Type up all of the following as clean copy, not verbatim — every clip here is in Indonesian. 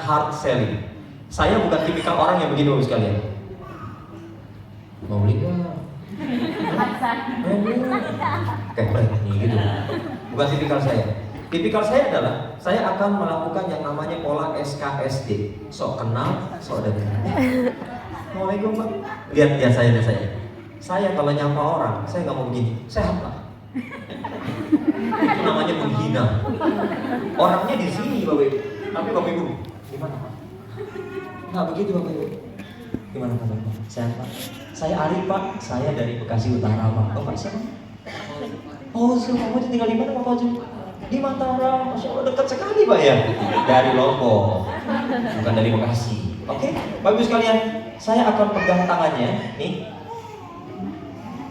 hard selling. Saya bukan tipikal orang yang begini Bapak sekalian. Mau beli nggak? Kayak berani gitu. Bukan tipikal saya. Tipikal saya adalah saya akan melakukan yang namanya pola SKSD. Sok kenal, sok dengar. Assalamualaikum Pak. Lihat saya. Saya kalau nyapa orang, saya nggak mau begini. Sehat Pak. Itu namanya menghina. Orangnya di sini Bapak Ibu. Tapi Bapak Ibu, gimana Pak? Nggak begitu Bapak Ibu. Gimana Pak? Sehat Pak. Saya Arif Pak. Saya dari Bekasi Utara Pak. Bapak siapa? Oh, kamu tinggal di mana Pak Fajri? Di Mataram. Masya Allah dekat sekali Pak ya. Dari Lombok, bukan dari Bekasi. Oke, Bapak Ibu sekalian, saya akan pegang tangannya. Nih,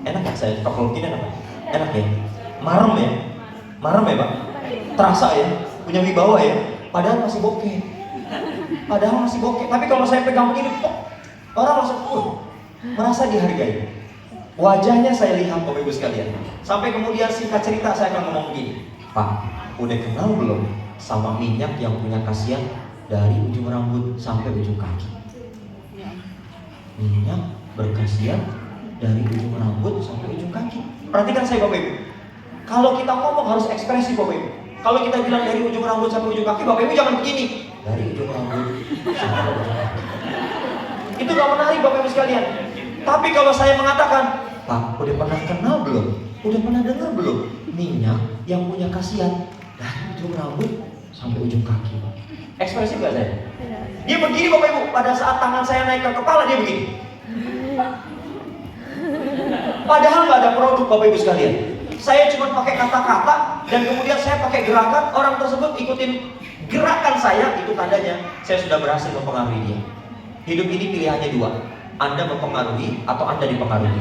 enak ya saya kalau begini enak? Enak ya? Marem ya Pak? Terasa ya? Punya wibawa ya? Padahal masih bokeh. Tapi kalau saya pegang begini, orang langsung merasa dihargai. Wajahnya saya lihat Bapak Ibu sekalian. Sampai kemudian singkat cerita saya akan ngomong begini, Pak, udah kenal belum sama minyak yang punya khasiat dari ujung rambut sampai ujung kaki? Minyak berkhasiat dari ujung rambut sampai ujung kaki. Perhatikan saya Bapak Ibu. Kalau kita ngomong harus ekspresif Bapak Ibu. Kalau kita bilang dari ujung rambut sampai ujung kaki, Bapak Ibu jangan begini. Dari ujung rambut sampai ujung kaki. Itu gak menarik Bapak Ibu sekalian. Tapi kalau saya mengatakan, Pak, udah pernah kenal belum? Udah pernah dengar belum? Minyak yang punya khasiat dari ujung rambut sampai ujung kaki. Ekspresif gak saya? Dia begini Bapak Ibu. Pada saat tangan saya naik ke kepala dia begini. Padahal gak ada produk Bapak Ibu sekalian. Saya cuma pakai kata-kata dan kemudian saya pakai gerakan. Orang tersebut ikutin gerakan saya. Itu tandanya saya sudah berhasil mempengaruhi dia. Hidup ini pilihannya dua. Anda mempengaruhi atau Anda dipengaruhi.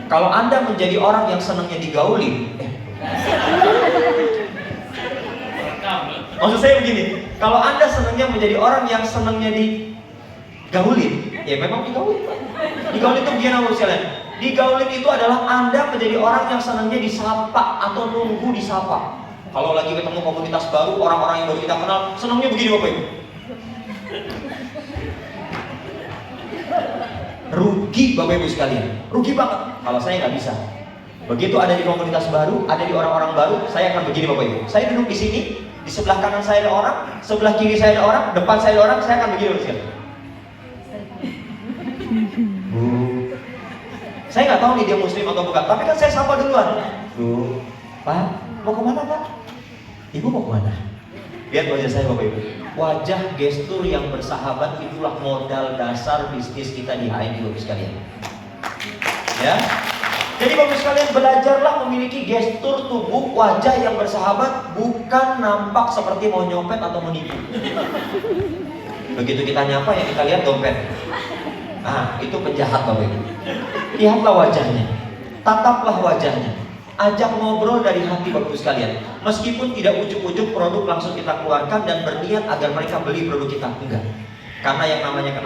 Kalau Anda menjadi orang yang senangnya digauli, maksud saya begini, kalau Anda senangnya menjadi orang yang senangnya digaulin, ya memang digaulin. Digaulin itu begini Bapak sekalian. Digaulin itu adalah Anda menjadi orang yang senangnya disapa atau nunggu disapa. Kalau lagi ketemu komunitas baru, orang-orang yang baru kita kenal, senangnya begini Bapak Ibu. Rugi Bapak Ibu sekalian, rugi banget. Kalau saya nggak bisa. Begitu ada di komunitas baru, ada di orang-orang baru, saya akan begini Bapak Ibu. Saya duduk di sini, di sebelah kanan saya ada orang, sebelah kiri saya ada orang, depan saya ada orang, saya akan begini Bapak sekalian. Saya nggak tahu nih dia muslim atau bukan, tapi kan saya sapa duluan. Pak, mau kemana Pak? Ibu mau kemana? Lihat wajah saya Bapak Ibu. Wajah gestur yang bersahabat itulah modal dasar bisnis kita di HNI Bapak sekalian. Ya. Jadi Bapak sekalian, belajarlah memiliki gestur tubuh wajah yang bersahabat, bukan nampak seperti mau nyopet atau menipu. Begitu kita nyapa ya kita lihat dompet. Nah, itu penjahat Bapak Ibu. Lihatlah wajahnya, tataplah wajahnya, ajak ngobrol dari hati Bapak Ibu sekalian. Meskipun tidak ujuk-ujuk produk langsung kita keluarkan dan berniat agar mereka beli produk kita, enggak. Karena yang namanya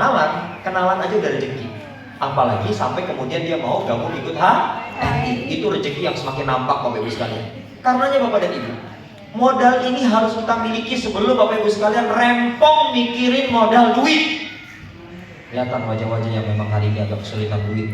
kenalan aja udah rezeki. Apalagi sampai kemudian dia mau gabung ikut HNI, itu rezeki yang semakin nampak Bapak Ibu sekalian. Karenanya Bapak dan Ibu, modal ini harus kita miliki sebelum Bapak Ibu sekalian rempong mikirin modal duit. Kelihatan wajah-wajah yang memang hari ini agak kesulitan duit.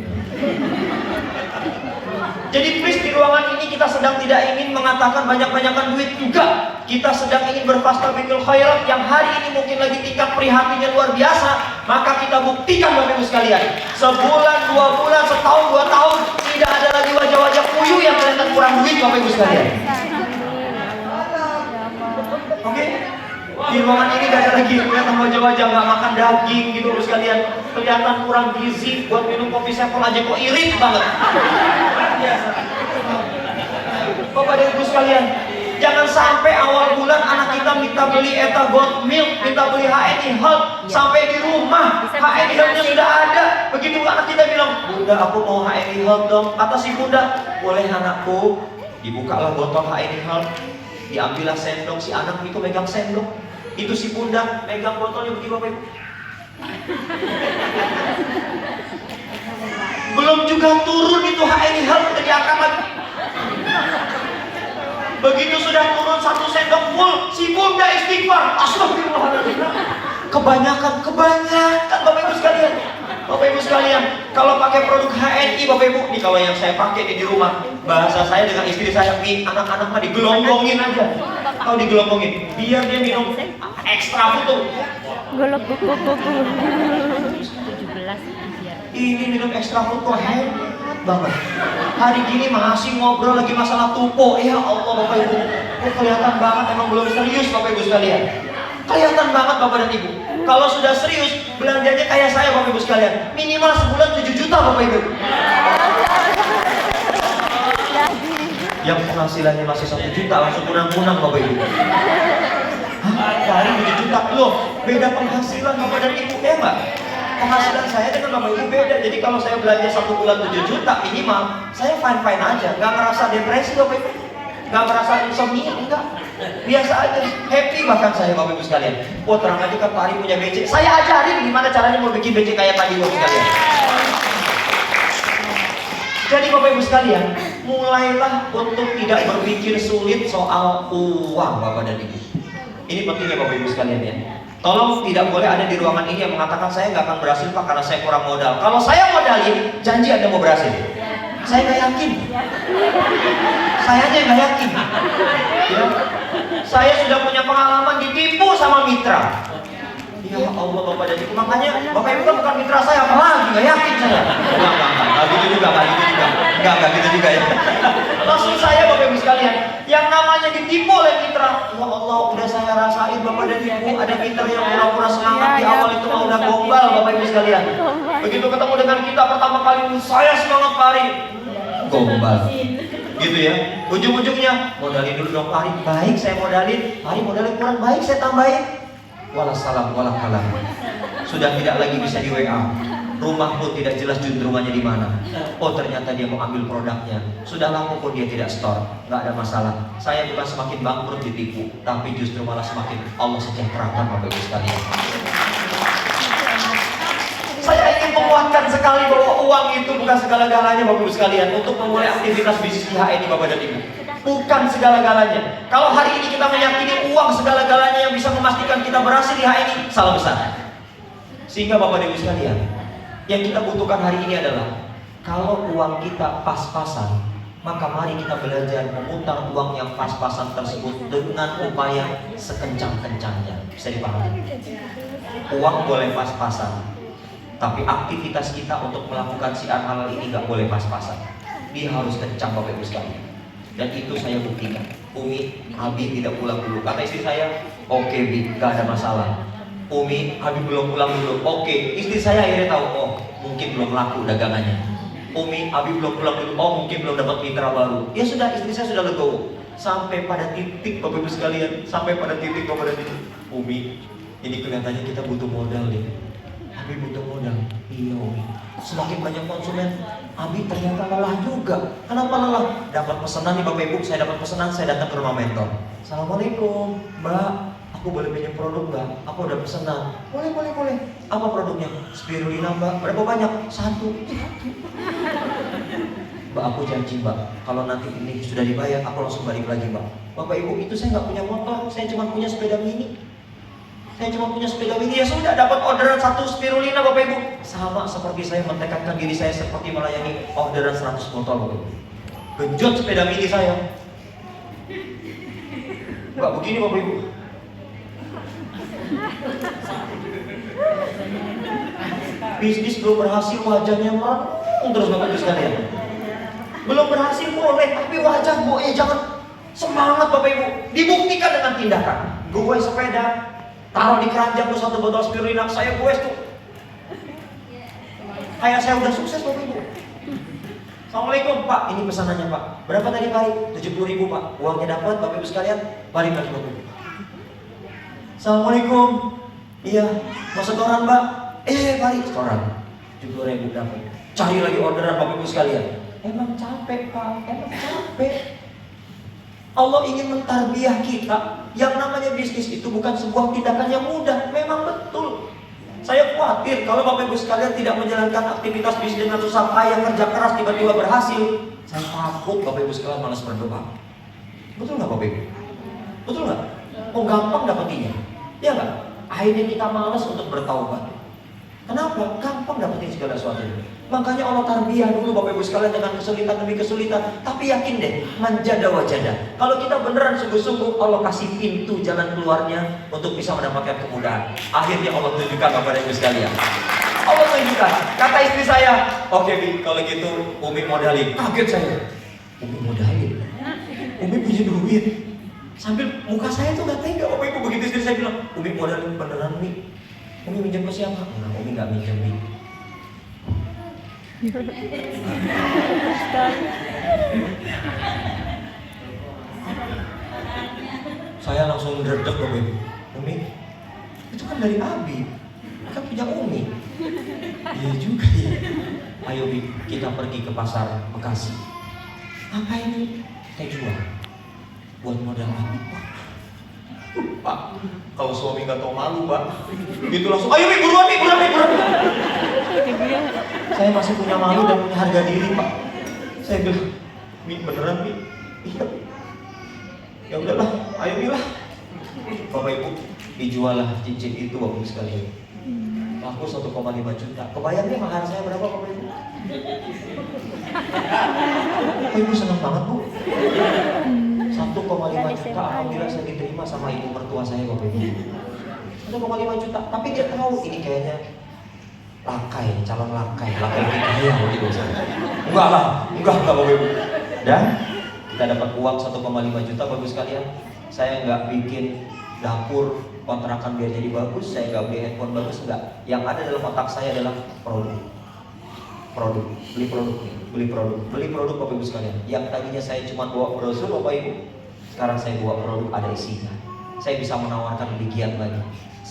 Jadi please, di ruangan ini kita sedang tidak ingin mengatakan banyak-banyakan duit. Enggak. Kita sedang ingin berfastabiqul khairat yang hari ini mungkin lagi tingkat prihatinnya luar biasa. Maka kita buktikan Bapak Ibu sekalian, sebulan, 2 bulan, setahun, 2 tahun, tidak ada lagi wajah-wajah puyuh yang kelihatan kurang duit Bapak Ibu sekalian. Oke? Di ruangan ini gak ada lagi kelihatan wajah-wajah nggak makan daging gitu Bapak sekalian. Kelihatan kurang gizi, buat minum kopi sepol aja kok irit banget. Bapak dan Ibu sekalian, jangan sampai awal bulan anak kita minta beli Eta Gold Milk, minta beli HNI Health, sampai di rumah HNI Health-nya sudah ada. Begitu anak kita bilang, Bunda aku mau HNI Health dong. Kata si Bunda, boleh anakku. Dibukalah botol HNI Health, diambillah sendok. Si anak itu megang sendok, itu si Bunda megang botolnya begini Bapak Ibu. Belum juga turun itu HNI Health udah diangkat lagi. Begitu sudah turun 1 sendok full, si Bunda istighfar, astagfirullahaladzim. Kebanyakan Bapak Ibu sekalian. Bapak Ibu sekalian, kalau pakai produk HNI Bapak Ibu, nih kalau yang saya pakai di rumah, bahasa saya dengan istri saya, nih anak-anak mah digelonggongin aja. Tahu digelonggongin, biar dia minum ekstra food. Golok kuku. 17 Ini minum ekstra food kok hebat banget. Hari gini masih ngobrol lagi masalah tupo. Ya Allah Bapak Ibu, kelihatan banget emang belum serius Bapak Ibu sekalian. Kelihatan banget Bapak dan Ibu. Kalau sudah serius, belanjanya kayak saya Bapak Ibu sekalian. Minimal sebulan 7 juta Bapak Ibu. Yang penghasilannya masih 1 juta langsung kunang-kunang Bapak Ibu. Hah? Kali 7 juta loh. Beda penghasilan Bapak dan Ibu, ya enggak? Penghasilan saya dengan Bapak Ibu beda. Jadi kalau saya belanja 1 bulan 7 juta minimal, saya fine-fine aja. Nggak ngerasa depresi Bapak Ibu. Nggak merasa insomnia, enggak. Biasa aja, happy bahkan saya Bapak Ibu sekalian. Oh terang aja kan Pak Ari punya BC. Saya ajarin gimana caranya mau bikin BC kayak tadi Bapak sekalian. Jadi Bapak Ibu sekalian, mulailah untuk tidak berpikir sulit soal uang Bapak dan Ibu. Ini pentingnya Bapak Ibu sekalian ya. Tolong tidak boleh ada di ruangan ini yang mengatakan saya nggak akan berhasil Pak karena saya kurang modal. Kalau saya modalin, janji Anda mau berhasil. Saya nggak yakin. Saya aja nggak yakin. Ya. Saya sudah punya pengalaman ditipu sama mitra. Ya Allah Bapak dan Ibu, makanya Bapak Ibu kan bukan mitra saya, apalagi nggak yakin saya. Nggak gitu juga, nggak gitu juga ya. Langsung saya Bapak Ibu sekalian, yang namanya ditipu oleh mitra, ya Allah udah saya rasain Bapak dan Ibu, ada mitra yang pura-pura semangat di awal itu mah udah gombal Bapak Ibu sekalian. Begitu ketemu dengan kita pertama kali, saya semangat Pak Ari, gombal. Gitu ya, ujung-ujungnya modalin dulu dong Pak Ari, baik saya modalin, Pak Ari modalin kurang baik saya tambahin. Walasalam walakalam. Sudah tidak lagi bisa di WA. Rumah pun tidak jelas juntrungannya di mana. Oh ternyata dia mau ambil produknya. Sudah lama pun dia tidak store. Nggak ada masalah. Saya bukan semakin bangkrut ditipu, tapi justru malah semakin Allah sejahterakan Bapak Ibu sekalian. Saya ingin menguatkan sekali bahwa uang itu bukan segala-galanya Bapak Ibu sekalian untuk memulai aktivitas bisnis IHN Bapak dan Ibu. Bukan segala-galanya. Kalau hari ini kita meyakini uang segala-galanya yang bisa memastikan kita berhasil di HNI, salah besar. Sehingga Bapak dan Ibu sekalian, yang kita butuhkan hari ini adalah kalau uang kita pas-pasan, maka mari kita belajar memutar uang yang pas-pasan tersebut dengan upaya sekencang-kencangnya. Bisa dipahami? Uang boleh pas-pasan, tapi aktivitas kita untuk melakukan siar halal ini nggak boleh pas-pasan. Dia harus kencang Bapak Ibu sekalian. Dan itu saya buktikan. Umi, Abi tidak pulang dulu. Kata istri saya, oke Bi, gak ada masalah. Umi, Abi belum pulang dulu. Oke, istri saya akhirnya tahu, oh mungkin belum laku dagangannya. Umi, Abi belum pulang dulu. Oh mungkin belum dapat mitra baru. Ya sudah, istri saya sudah legowo. Sampai pada titik Bapak Ibu sekalian, sampai pada titik Bapak dan Ibu. Umi, ini kelihatannya kita butuh modal deh. Abi butuh modal. Iya Umi. Semakin banyak konsumen, Abi ternyata lelah juga. Kenapa lelah? Dapat pesanan nih Bapak Ibu, saya dapat pesanan, saya datang ke rumah mentor. Assalamualaikum, Mbak, aku boleh pinjam produk nggak? Aku udah pesanan. Boleh. Apa produknya? Spirulina Mbak. Berapa banyak? 1. Mbak, aku janji Mbak, kalau nanti ini sudah dibayar, aku langsung balik lagi Mbak. Bapak Ibu, itu saya nggak punya motor, saya cuma punya sepeda mini. Saya cuma punya sepeda mini, ya sudah dapat orderan 1 spirulina Bapak Ibu. Sama seperti saya mentekadkan diri saya seperti melayani orderan 100 botol Bapak Ibu. Genjot sepeda mini saya. Enggak begini Bapak Ibu. Bisnis belum berhasil, wajahnya merenung terus Bapak Ibu sekalian. Belum berhasil boleh, tapi wajah gue jangan semangat Bapak Ibu. Dibuktikan dengan tindakan. Gue sepeda, taruh di keranjang tuh 1 botol spirulina, saya goes tuh. Kayak saya udah sukses Bapak Ibu. Assalamualaikum Pak, ini pesanannya Pak. Berapa tadi Pak? 70.000 Pak. Uangnya dapat Bapak Ibu sekalian, balik lagi Bapak Ibu. Assalamualaikum. Iya, mau setoran Mbak? Pak, setoran 70.000 dapat. Cari lagi orderan Bapak Ibu sekalian. Emang capek Pak, emang capek. Allah ingin mentarbiah kita. Yang namanya bisnis itu bukan sebuah tindakan yang mudah. Memang betul. Saya khawatir kalau Bapak Ibu sekalian tidak menjalankan aktivitas bisnis dengan susah payah, kerja keras, tiba-tiba berhasil. Saya takut Bapak Ibu sekalian malas berdoa. Betul nggak Bapak Ibu? Betul nggak? Oh gampang dapetinnya. Ya nggak? Akhirnya kita malas untuk bertaubat. Kenapa? Gampang dapetin segala sesuatu. Makanya Allah tarbiyah dulu Bapak Ibu sekalian dengan kesulitan demi kesulitan. Tapi yakin deh, manjada wajada. Kalau kita beneran sungguh-sungguh, Allah kasih pintu jalan keluarnya untuk bisa mendapatkan kemudahan. Akhirnya Allah tunjukkan Bapak Ibu sekalian. Allah tunjukkan. Kata istri saya, oke Bi, kalau gitu Umi modalin. Kaget saya. Umi modalin? Umi punya duit. Sambil muka saya tuh gak tega Bapak Ibu. Begitu istri saya bilang, Umi modalin beneran Umi. Umi minjem ke siapa? Nah, Umi gak minjem Bi. Saya langsung dredeg Bapak Ibu. Umi, itu kan dari Abi. Kan punya Umi. Iya juga ya. Ayo Bi, kita pergi ke pasar Bekasi. Apa ini? Kita jual buat modal Abi. Pak, kalau suami nggak tahu malu Pak, gitu langsung, ayo Bi, buruan Bi, buruan Bi, buruan. Saya masih punya malu dan punya harga diri Pak. Saya bilang, Bi, beneran Bi? Iya Bi. Ya udahlah, ayo Bi lah. Bapak Ibu, dijual lah cincin itu Bapak Ibu sekalian. Laku 1,5 juta. Kebayangnya mahar saya berapa Bapak Ibu? Bapak Ibu senang banget Bu. 1,5 juta, alhamdulillah saya diterima sama ibu mertua saya Bapak Ibu. 1,5 juta, tapi dia tahu ini kayaknya lakai, calon lakai kaya gitu. Enggak Bapak Ibu. Dan kita dapat uang 1,5 juta Bapak Ibu sekalian. Saya nggak bikin dapur kontrakan biar jadi bagus, saya nggak beli handphone bagus, enggak. Yang ada dalam otak saya adalah produk, beli produk Bapak Ibu sekalian. Yang tadinya saya cuma bawa brosur Bapak Ibu, sekarang saya bawa produk ada isinya. Saya bisa menawarkan lebih giat lagi,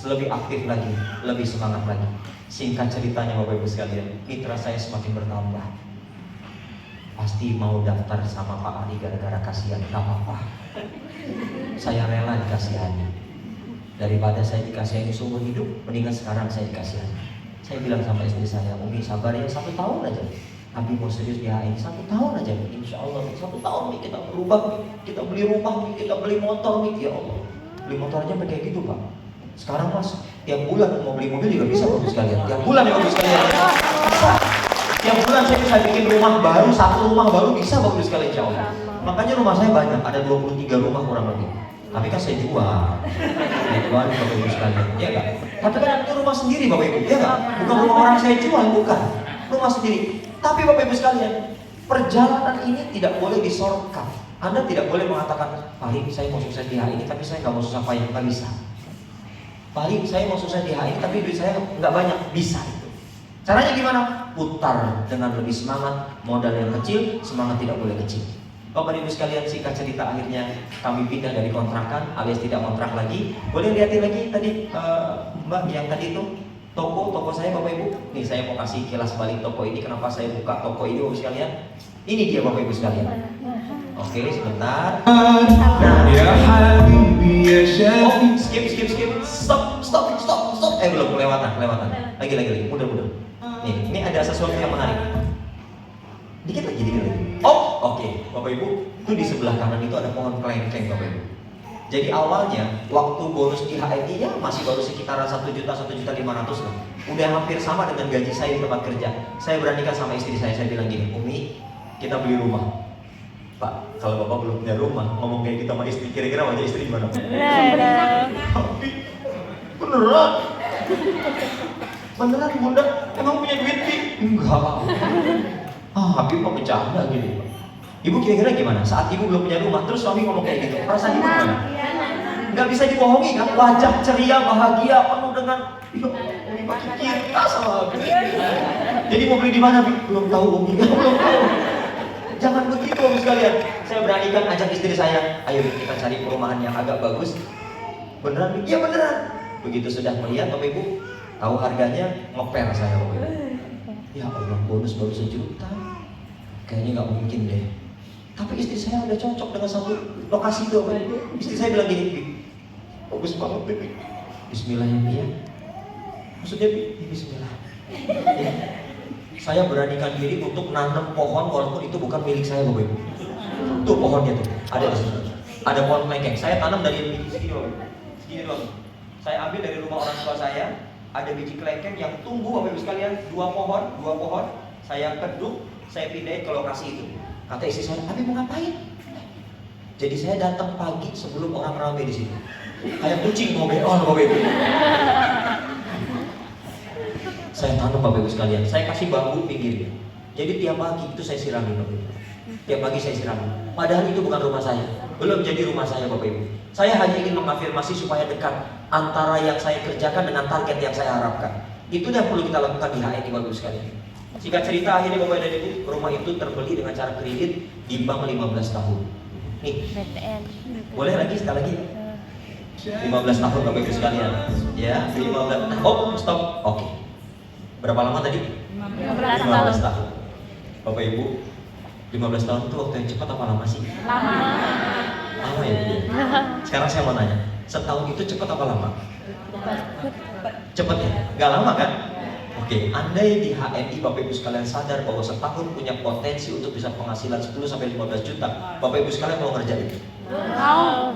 lebih aktif lagi, lebih semangat lagi. Singkat ceritanya Bapak Ibu sekalian, mitra saya semakin bertambah. Pasti mau daftar sama Pak Ali gara-gara kasihan, nggak apa-apa. Saya rela dikasihani. Daripada saya dikasihani seumur hidup, mendingan sekarang saya dikasihani. Saya bilang sama istri saya, Umi sabar ya 1 tahun aja. Abi mau serius di HI 1 tahun aja. Insya Allah 1 tahun nih kita berubah, kita beli rumah, kita beli motor nih. Ya Allah, beli motornya pakai gitu Pak. Sekarang Mas, tiap bulan mau beli mobil juga bisa Bapak sekalian. Tiap bulan ya Bapak sekalian. Bisa. Tiap bulan saya bisa bikin rumah baru, 1 rumah baru bisa Bapak sekalian insya Allah. Makanya rumah saya banyak, ada 23 rumah kurang lebih. Tapi kan saya jual. Saya jual Bapak Ibu sekalian. Iya enggak? Tapi kan itu rumah sendiri Bapak Ibu, iya enggak? Bukan rumah orang saya jual, bukan. Rumah sendiri. Tapi Bapak Ibu sekalian, perjalanan ini tidak boleh di-shortcut. Anda tidak boleh mengatakan, Pak saya mau sukses di HI ini, tapi saya nggak mau susah payah, nggak bisa. Pak saya mau sukses di HI ini, tapi duit saya nggak banyak, bisa itu. Caranya gimana? Putar dengan lebih semangat, modal yang kecil, semangat tidak boleh kecil. Bapak Ibu sekalian, singkat cerita akhirnya kami pindah dari kontrakan alias tidak kontrak lagi. Boleh lihatin lagi tadi Mbak yang tadi itu toko saya Bapak Ibu. Nih saya mau kasih kilas balik toko ini. Kenapa saya buka toko ini Bapak sekalian? Ini dia Bapak Ibu sekalian. Oke, sebentar. Nah, skip. Stop. Belum kelewatan. Lagi. Mudah. Nih, ini ada sesuatu yang menarik. Dikit lagi. Oh, oke. Bapak Ibu, itu di sebelah kanan itu ada pohon kelengkeng Bapak Ibu. Jadi awalnya waktu bonus di HMI ya masih baru sekitaran 1 juta 1.500.000 lah. Udah hampir sama dengan gaji saya di tempat kerja. Saya beranikan sama istri saya bilang gini, Umi, kita beli rumah. Pak, kalau Bapak belum punya rumah, ngomong kayak gitu sama istri, kira-kira wajah istri gimana? Tapi beneran Bunda, emang punya duit Bi? Enggak. Habib mau bercanda gini. Ibu kira-kira gimana? Saat ibu belum punya rumah, terus suami ngomong kayak gitu, perasaan ibu gimana? Nggak bisa dibohongi kan? Wajah ceria, bahagia, penuh dengan Umi makin cinta sama Habib. Jadi mau beli di mana Bi? Belum tahu Umi, belum tahu. Jangan begitu Umi sekalian. Saya beranikan ajak istri saya, ayo kita cari perumahan yang agak bagus. Beneran Bi? Iya beneran. Begitu sudah melihat Bapak Ibu, tahu harganya, ngeper saya Bapak Ibu. Ya Allah, bonus baru 1 juta. Kayaknya nggak mungkin deh. Tapi istri saya udah cocok dengan satu lokasi itu. Istri saya bilang gini, bagus banget Bi. Bismillah ya Bi ya. Maksudnya Bi, Bismillah. Ya. Saya beranikan diri untuk nanam pohon walaupun itu bukan milik saya Bapak Ibu. Tuh pohonnya tuh, ada di situ. Ada pohon kelengkeng. Saya tanam dari segini doang. Saya ambil dari rumah orang tua saya, ada biji kelengkeng yang tumbuh Bapak Ibu sekalian, dua pohon. Saya keduk, saya pindahin ke lokasi itu. Kata istri saya, "Abi mau ngapain?" Jadi saya datang pagi sebelum orang ramai di sini. Kayak kucing mau beol Bapak Ibu. Saya tanam Bapak Ibu sekalian, saya kasih bambu pinggirnya. Jadi tiap pagi itu saya sirami Bapak Ibu. Tiap pagi saya sirami. Padahal itu bukan rumah saya, belum jadi rumah saya Bapak Ibu. Saya hanya ingin mengafirmasi supaya dekat antara yang saya kerjakan dengan target yang saya harapkan. Itu yang perlu kita lakukan di HNI Bapak Ibu sekalian. Singkat cerita, akhirnya Bapak dan Ibu, rumah itu terbeli dengan cara kredit di bank 15 tahun. Nih, BTN. boleh lagi sekali lagi? 15 tahun Bapak Ibu sekalian. Ya, 15. Oh, stop. Oke. Berapa lama tadi? 15 tahun. Bapak Ibu, 15 tahun itu waktu yang cepat apa lama sih? Lama ya Bu? Sekarang saya mau nanya, setahun itu cepat apa lama? Cepat ya? Gak lama kan? Oke, andai di HNI Bapak Ibu sekalian sadar bahwa setahun punya potensi untuk bisa penghasilan 10-15 juta, Bapak Ibu sekalian mau ngerjain?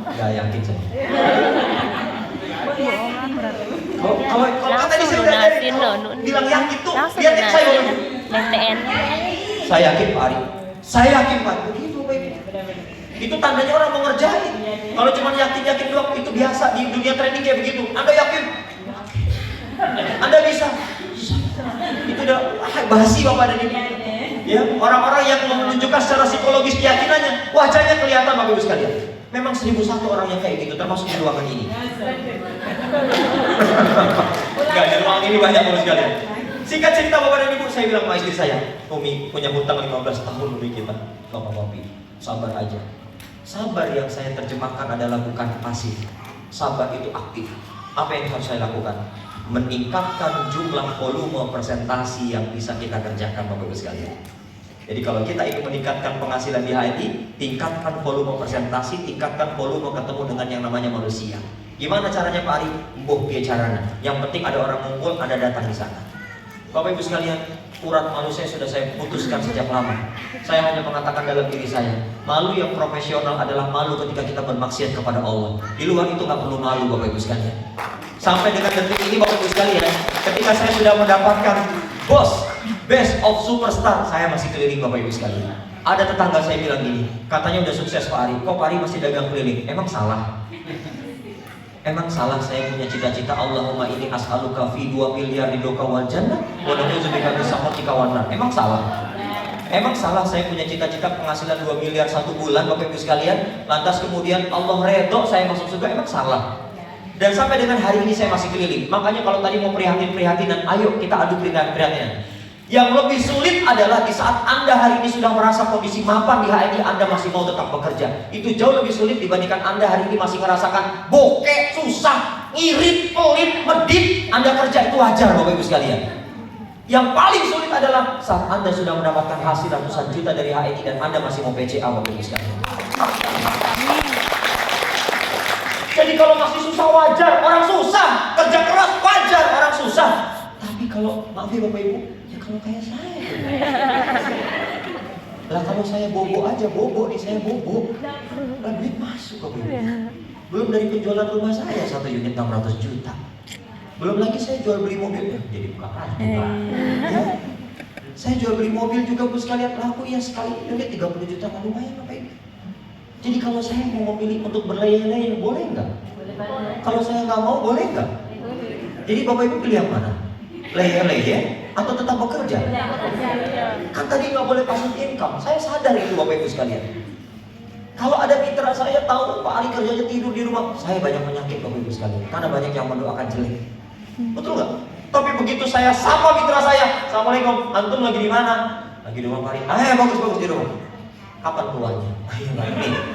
Gak yakin saya. Kalau kata di sini bilang yakin tuh, lihat saya orangnya. BTN. Saya yakin Pak Ari. Saya yakin Pak. Begitu Bapak Ibu. Itu tandanya orang mau ngerjain. Kalau cuma yakin doang itu biasa di dunia training kayak begitu. Anda yakin? Anda bisa. Itu udah basi Bapak dan Ibu. Ya, orang-orang yang menunjukkan secara psikologis keyakinannya, wajahnya kelihatan Bapak Ibu sekalian. Memang 1001 orang yang kayak gitu, termasuk di ruangan ini. Enggak, di ruangan ini banyak Bapak Ibu sekalian. Singkat cerita Bapak dan Ibu, saya bilang sama istri saya, "Umi punya hutang 15 tahun Umi kita." Bapak sabar aja. Sabar yang saya terjemahkan adalah bukan pasif. Sabar itu aktif. Apa yang harus saya lakukan? Meningkatkan jumlah volume presentasi yang bisa kita kerjakan Bapak Ibu sekalian. Jadi kalau kita ingin meningkatkan penghasilan di HNI, tingkatkan volume presentasi, tingkatkan volume ketemu dengan yang namanya manusia. Gimana caranya Pak Ari? Mbuh piye caranya. Yang penting ada orang ngumpul, Anda datang di sana. Bapak Ibu sekalian, urat malu saya sudah saya putuskan sejak lama. Saya hanya mengatakan dalam diri saya, malu yang profesional adalah malu ketika kita bermaksiat kepada Allah. Di luar itu nggak perlu malu Bapak Ibu sekalian. Sampai dengan detik ini Bapak Ibu sekalian, ketika saya sudah mendapatkan best of superstar, saya masih keliling Bapak Ibu sekalian. Ada tetangga saya bilang gini, katanya udah sukses Pak Ari, kok Pak Ari masih dagang keliling? Emang salah? Emang salah saya punya cita-cita Allahumma ini as'aluka fi 2 miliar ridhoka wal jannah wa na'udzubika min sakhatika wan nar. Emang salah? Emang salah saya punya cita-cita penghasilan 2 miliar 1 bulan Bapak Ibu sekalian, lantas kemudian Allah redho saya masuk surga? Emang salah? Dan sampai dengan hari ini saya masih keliling. Makanya kalau tadi mau prihatin-prihatinan, ayo kita adu prihatin-prihatinan. Yang lebih sulit adalah di saat Anda hari ini sudah merasa kondisi mapan di HNI, Anda masih mau tetap bekerja. Itu jauh lebih sulit dibandingkan Anda hari ini masih merasakan bokeh, susah, ngirit, pelit, medit. Anda kerja itu wajar Bapak Ibu sekalian. Yang paling sulit adalah saat Anda sudah mendapatkan hasil ratusan juta dari HNI dan Anda masih mau PCA Bapak Ibu sekalian. Jadi kalau masih susah wajar, orang susah. Kerja keras wajar, orang susah. Tapi kalau, maaf ya Bapak Ibu, ya kalau kayak saya lah, kalau saya bobo aja, bobo nih saya bobo lah, duit masuk Bapak Ibu. Belum dari penjualan rumah saya 1 unit 600 juta. Belum lagi saya jual beli mobil, jadi buka hati ya. Saya jual beli mobil juga Bu sekalian, laku ya sekali unit 30 juta, kan lumayan Bapak Ibu. Jadi kalau saya mau memilih untuk berleyeh-leyeh, boleh nggak? Kalau saya nggak mau, boleh nggak? Jadi Bapak Ibu pilih yang mana? Leyeh-leyeh atau tetap bekerja? Kan tadi nggak boleh passive income. Saya sadar itu Bapak Ibu sekalian. Kalau ada mitra saya tahu Pak Ali kerjanya tidur di rumah, saya banyak penyakit Bapak Ibu sekalian. Karena banyak yang mendoakan jelek. Betul nggak? Tapi begitu saya sama mitra saya, "Assalamualaikum, antum lagi di mana?" "Lagi di rumah Pak Ali." Bagus di rumah." "Kapan keluarnya?"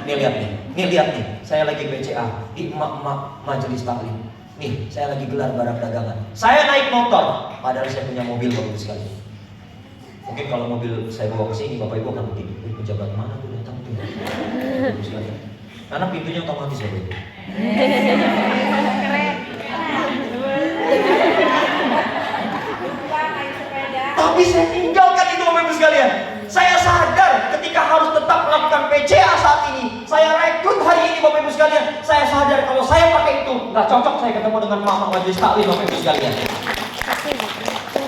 Nih lihat nih, saya lagi BCA di emak-emak majelis taklim. Nih, saya lagi gelar barang dagangan. Saya naik motor, padahal saya punya mobil Bapak Ibu sekalian. Mungkin kalau mobil saya bawa ke sini, Bapak Ibu akan begini, pejabat mana tuh datang tuh? Bapak Ibu sekalian. Karena pintunya otomatis Bapak Ibu. Keren. Tapi saya tinggalkan itu Bapak Ibu sekalian. Saya sadar ketika harus tetap melakukan PCA saat ini. Saya rekrut hari ini Bapak Ibu sekalian. Saya sadar kalau saya pakai itu, nggak cocok saya ketemu dengan mama majelis taklim Bapak Ibu sekalian.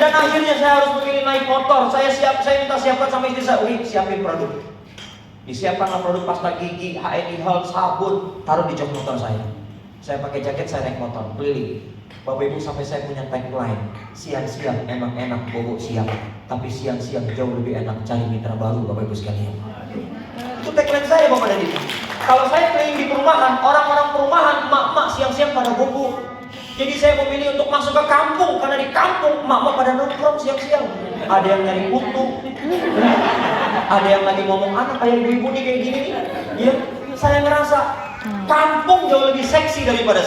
Dan akhirnya saya harus memilih naik motor. Saya minta siapkan sama istri saya, siapin produk. Disiapkanlah produk pasta gigi, HNI Health, sabun, taruh di jok motor saya. Saya pakai jaket, saya naik motor, keliling. Bapak Ibu sampai saya punya tagline, siang-siang emang enak bobo siang, tapi siang-siang jauh lebih enak cari mitra baru Bapak Ibu sekalian. Itu tagline saya Bapak dan Ibu. Kalau saya keliling di perumahan, orang-orang perumahan, mak-mak siang-siang pada bobo. Jadi saya memilih untuk masuk ke kampung, karena di kampung mak-mak pada nongkrong siang-siang. Ada yang nyari kutu, ada yang lagi ngomong anak kayak ibu-ibu nih kayak gini nih. Ya, saya ngerasa kampung jauh lebih seksi daripada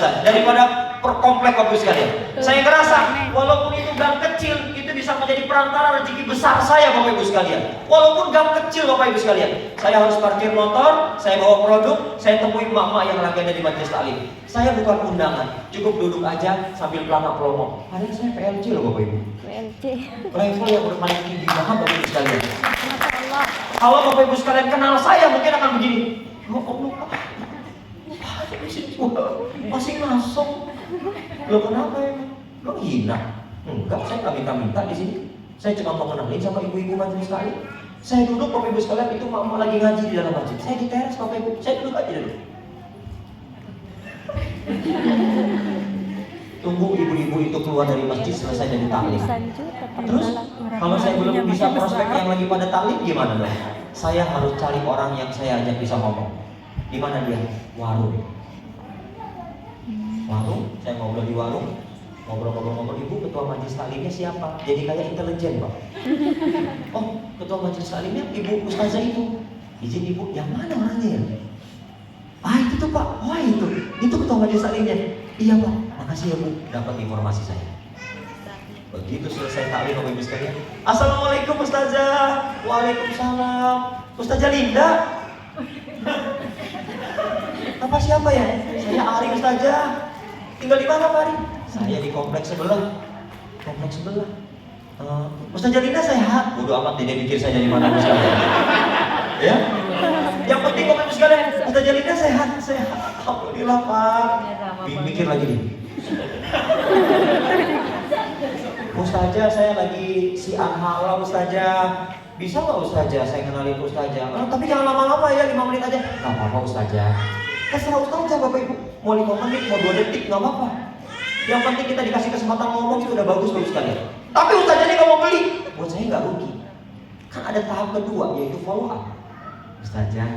komplek Bapak Ibu sekalian. Saya ngerasa walaupun itu gang kecil, itu bisa menjadi perantara rezeki besar saya Bapak Ibu sekalian. Walaupun gang kecil Bapak Ibu sekalian, saya harus parkir motor, saya bawa produk, saya temui mak-mak yang lagi ada di majelis taklim. Saya bukan undangan, cukup duduk aja sambil pelangak promo. Padahal saya PLC loh Bapak Ibu. PLC. Level yang udah paling tinggi banget Bapak Ibu sekalian. Kalau Bapak Ibu sekalian kenal saya mungkin akan begini. Masih ngasong. Lo kenapa emang? Lo hina? Enggak, saya nggak minta-minta di sini. Saya cuma mau kenalin sama ibu-ibu majelis sekalian. Saya duduk Bapak Ibu sekalian, itu mama lagi ngaji di dalam masjid. Saya di teras Bapak Ibu, saya duduk aja dulu. Tunggu ibu-ibu itu keluar dari masjid selesai dari taklim. Terus kalau saya belum bisa prospek yang lagi pada taklim gimana dong? Saya harus cari orang yang saya ajak bisa ngomong. Di mana dia? Warung. Warung, saya ngobrol di warung, ngobrol-ngobrol, ibu ketua majelis taklimnya siapa? Jadi kayak intelijen Pak. Oh, ketua majelis taklimnya ibu ustazah itu. Izin ibu, yang mana orangnya ya? Ah itu tuh Pak, wah itu ketua majelis taklimnya. Iya Pak, makasih ya Bu, dapat informasi saya. Begitu selesai taklim Bapak Ibu sekalian, Assalamualaikum Ustazah. Waalaikumsalam. Ustazah Linda. Apa siapa ya? Saya Ari Ustazah. Tinggal di mana Pak Ari? Saya di kompleks sebelah. Kompleks sebelah. Ustazah Linda sehat. Bodoh amat dia pikir saya dari mana Ustazah. Ya? Yang penting Bapak Ibu sekalian, Ustazah Linda sehat. Alhamdulillah Pak. Mikir lagi nih. Ustazah saya lagi siang halal Ustazah. Bisa nggak Ustazah saya kenalin Ustazah? Tapi jangan lama-lama ya, 5 menit aja. Nggak apa-apa Ustazah. Terserah Ustazah Bapak Ibu. Mau 5 menit, mau 2 detik, nggak apa-apa. Yang penting kita dikasih kesempatan ngomong itu udah bagus Bapak sekalian. Tapi Ustazah ini nggak mau beli, buat saya nggak rugi. Kan ada tahap kedua yaitu follow up. Ustazah,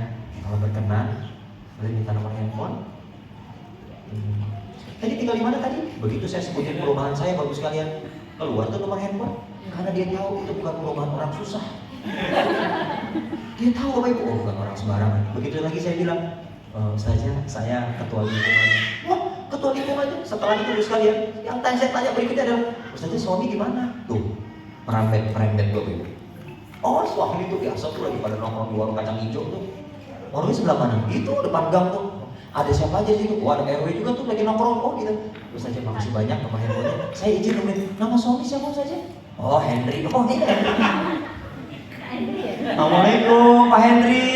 kalau berkenan, boleh minta nomor handphone? Tadi tinggal di mana tadi? Begitu saya sebutin perumahan saya Bapak sekalian, keluar tuh nomor handphone. Karena dia tahu itu bukan perumahan orang susah. Dia tahu Bapak Ibu, oh bukan orang sembarangan. Begitu lagi saya bilang, Ustazah, saya ketua lingkungan. Wah, ketua lingkungan. Setelah itu Bapak sekalian, yang saya tanya berikutnya adalah, Ustazah suami gimana? Tuh, merembet Bapak Ibu. Oh, suami itu biasa tuh lagi pada nongkrong di warung kacang hijau tuh. Warungnya sebelah mana? Itu depan gang tuh. Ada siapa aja sih? Wah, ada RW juga tuh lagi nongkrong. Oh gitu. Ustazah makasih banyak nomor handphonenya. Saya izin nemenin. Nama suami siapa Ustazah? Oh, Henry. Oh, ini Henry. Assalamualaikum Pak Henry.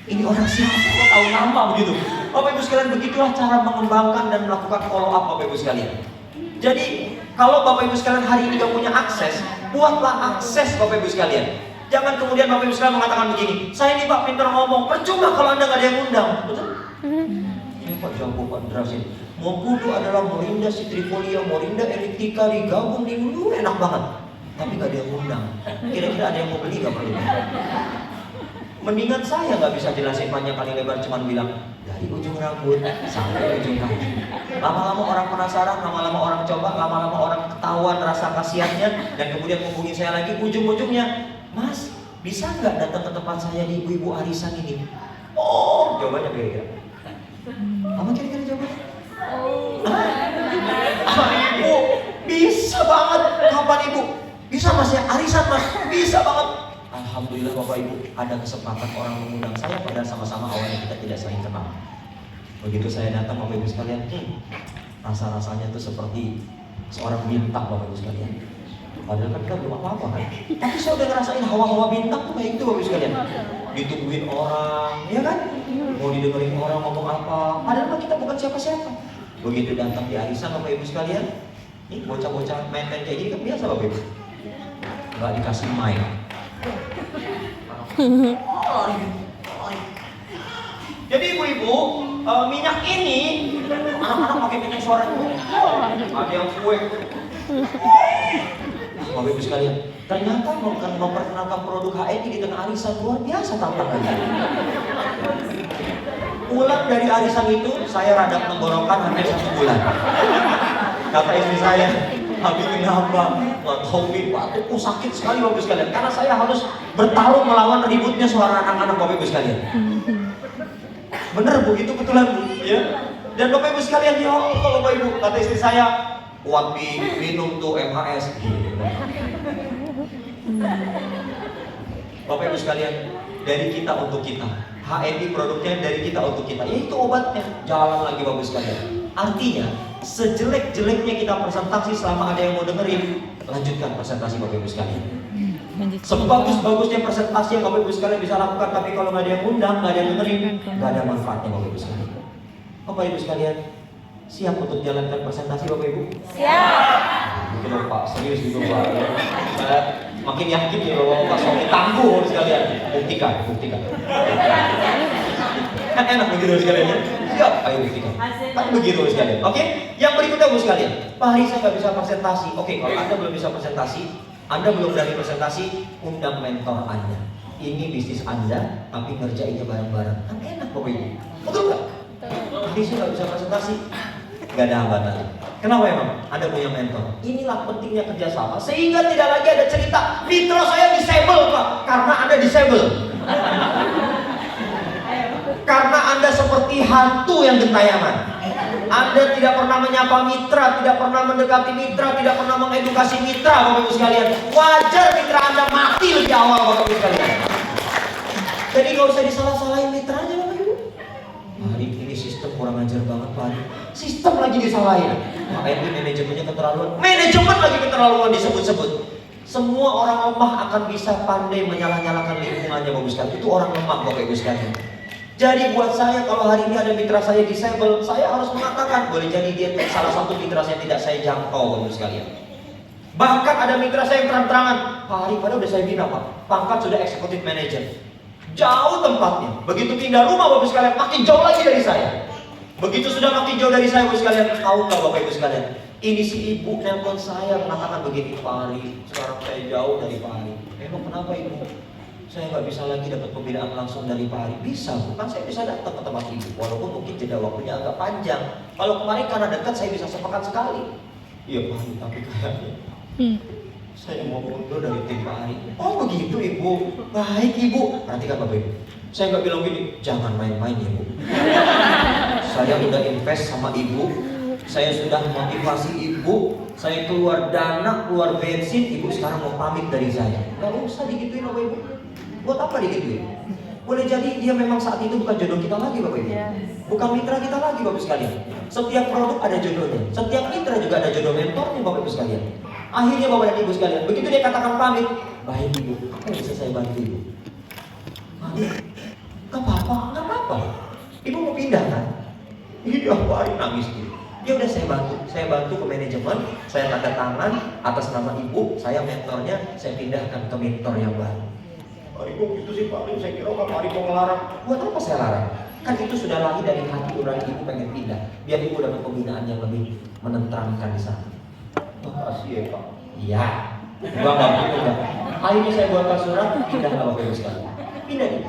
Ini orang siapa? Kok tahu nama begitu? Bapak Ibu sekalian, begitulah cara mengembangkan dan melakukan follow up Bapak Ibu sekalian. Jadi kalau Bapak Ibu sekalian hari ini gak punya akses, buatlah akses Bapak Ibu sekalian. Jangan kemudian Bapak Ibu sekalian mengatakan begini, saya ini Pak pintar ngomong, percuma kalau Anda gak ada yang undang. Betul? Ini Pak jago Pak Drasin. Mau kudu adalah Morinda Citrifolia, Morinda Elliptica digabung di dulu enak banget. Tapi gak ada yang undang. Kira-kira ada yang mau beli gak perlu? Mendingan saya nggak bisa jelasin panjang kali lebar, cuman bilang dari ujung rambut sampai ujung kaki. Lama-lama orang penasaran, lama-lama orang coba, lama-lama orang ketahuan rasa kasihannya, dan kemudian menghubungi saya lagi. Ujung-ujungnya, Mas, bisa nggak datang ke tempat saya di ibu-ibu arisan ini? Oh, jawabannya kira-kira. Apa kira-kira jawabannya? Ibu, bisa banget. Kapan Ibu? Bisa Mas ya, arisan Mas, bisa banget. Alhamdulillah Bapak Ibu, ada kesempatan orang mengundang saya padahal sama-sama awalnya kita tidak saling kenal. Begitu saya datang Bapak Ibu sekalian, rasa-rasanya itu seperti seorang bintang Bapak Ibu sekalian. Padahal kan kita belum apa-apa kan. Tapi saya udah ngerasain hawa-hawa bintang tuh kayak gitu Bapak Ibu sekalian. Ditungguin orang, ya kan? Mau didengerin orang ngomong apa, padahal kita bukan siapa-siapa. Begitu datang di arisan Bapak Ibu sekalian, nih bocah-bocah main-main kayak gini kan biasa Bapak Ibu. Nggak dikasih mic. Jadi ibu-ibu, minyak ini, anak-anak pakai minyak suara itu. Ada yang kue. Bapak Ibu sekalian, ternyata memperkenalkan produk HNI di tengah arisan luar biasa tantangannya. Pulang dari arisan itu, saya rada tenggorokan hampir 1 bulan. Kata istri saya, Abi kenapa? Nggak tahu batukku sakit sekali Bapak Ibu sekalian. Karena saya harus bertarung melawan ributnya suara anak-anak Bapak Ibu sekalian. Bener Bu, itu betulan Bu. Ya. Dan Bapak Ibu sekalian, ya Allah Bapak Ibu, kata istri saya, kuat minum tuh MHS. Bapak Ibu sekalian, dari kita untuk kita. HNI produknya dari kita untuk kita. Ya itu obatnya. Jalan lagi Bapak Ibu sekalian. Artinya, sejelek-jeleknya kita presentasi selama ada yang mau dengerin, lanjutkan presentasi Bapak Ibu sekalian. Sebagus-bagusnya presentasi yang Bapak Ibu sekalian bisa lakukan, tapi kalau nggak ada yang undang, nggak ada yang dengerin, nggak ada manfaatnya Bapak Ibu sekalian. Bapak Ibu sekalian, siap untuk jalankan presentasi Bapak Ibu? Siap. Mungkin Pak serius gitu Pak. Saya makin yakin ya bahwa Bapak suami tangguh Bapak sekalian. Buktikan. Kan enak begitu sekalian ya. Siap, ayo buktikan. Kan begitu sekalian. Oke, yang berikutnya Bapak sekalian. Pak Hari saya nggak bisa presentasi. Oke, kalau Anda belum bisa presentasi, Anda belum berani presentasi, undang mentor Anda. Ini bisnis Anda, tapi ngerjainnya bareng-bareng. Kan enak Bapak Ibu. Betul nggak? Hari saya nggak bisa presentasi, nggak ada hambatan. Kenapa emang? Anda punya mentor. Inilah pentingnya kerjasama, sehingga tidak lagi ada cerita mitra saya disable Pak, karena Anda disable. Karena Anda seperti hantu yang gentayangan. Anda tidak pernah menyapa mitra, tidak pernah mendekati mitra, tidak pernah mengedukasi mitra Bapak Ibu sekalian. Wajar mitra Anda mati lebih awal Bapak Ibu sekalian. Jadi nggak usah disalah-salahin mitranya Bapak Ibu. Hari ini sistem kurang ajar banget Pak. Sistem lagi disalahin. HNI manajemennya keterlaluan. Manajemen lagi keterlaluan disebut-sebut. Semua orang lemah akan bisa pandai menyalah-nyalakan lingkungannya Bapak Ibu sekalian. Itu orang lemah Bapak Ibu sekalian. Jadi buat saya, kalau hari ini ada mitra saya disable, saya harus mengatakan, boleh jadi dia salah satu mitra saya tidak saya jangkau Bapak sekalian. Bahkan ada mitra saya yang terang-terangan, Pak Hari padahal udah saya bina Pak, pangkat sudah executive manager. Jauh tempatnya, begitu pindah rumah Bapak sekalian, makin jauh lagi dari saya. Begitu sudah makin jauh dari saya Bapak sekalian, tahu nggak Bapak Ibu sekalian? Ini si ibu nelpon saya mengatakan begini, Pak Hari, sekarang saya jauh dari Pak Hari. Emang kenapa ibu? Saya nggak bisa lagi dapat pembinaan langsung dari Pak Hari. Bisa, bukan saya bisa datang ke tempat ibu, walaupun mungkin jeda waktunya agak panjang. Kalau kemarin karena dekat saya bisa sepekan sekali. Iya Pak Hari, tapi kayaknya saya mau mundur dari tim Pak Hari. Oh begitu ibu, baik ibu. Perhatikan Bapak Ibu, saya nggak bilang gini, jangan main-main ya Bu. Saya udah invest sama ibu, saya sudah motivasi ibu, saya keluar dana, keluar bensin, ibu sekarang mau pamit dari saya. Nggak usah digituin Bapak Ibu. Buat apa digituin? Boleh jadi dia memang saat itu bukan jodoh kita lagi Bapak Ibu. Bukan mitra kita lagi Bapak sekalian. Setiap produk ada jodohnya. Setiap mitra juga ada jodoh mentornya Bapak Ibu sekalian. Akhirnya Bapak dan Ibu sekalian, begitu dia katakan pamit, baik Ibu, apa yang bisa saya bantu Ibu? Gak apa-apa. Ibu mau pindah kan? Iya Pak Hari nangis dia. Ya udah saya bantu ke manajemen, saya tanda tangan atas nama Ibu, saya mentornya, saya pindahkan ke mentor yang baru. Hari kok gitu sih Pak, saya kira Pak Hari mau ngelarang. Buat apa saya larang? Kan itu sudah lahir dari hati nurani ibu pengen pindah, biar ibu dapat pembinaan yang lebih menenteramkan di sana. Makasih ya Pak. Iya. Gua nggak begitu enggak. Akhirnya saya buatkan surat, pindah ke Bapak Ibu sekalian. Pindah nih.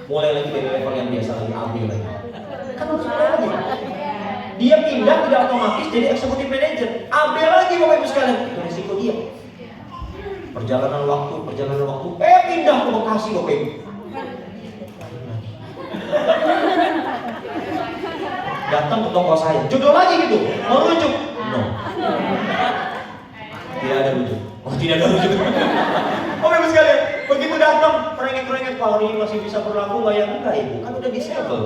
Mulai lagi dari level yang biasa lagi, ambil lagi. Kan harus mulai lagi. Dia pindah tidak otomatis jadi eksekutif manager. Ambil lagi Bapak Ibu sekalian. Itu risiko dia. Perjalanan waktu, pindah ke Bekasi Bapak Ibu. Datang ke toko saya, jodoh lagi gitu, mau rujuk? No. Tidak ada rujuk. Oh tidak ada rujuk. Bapak Ibu sekalian, begitu datang, perengek-perengek, Pak Hari masih bisa berlaku nggak ya? Enggak Ibu, kan udah disable.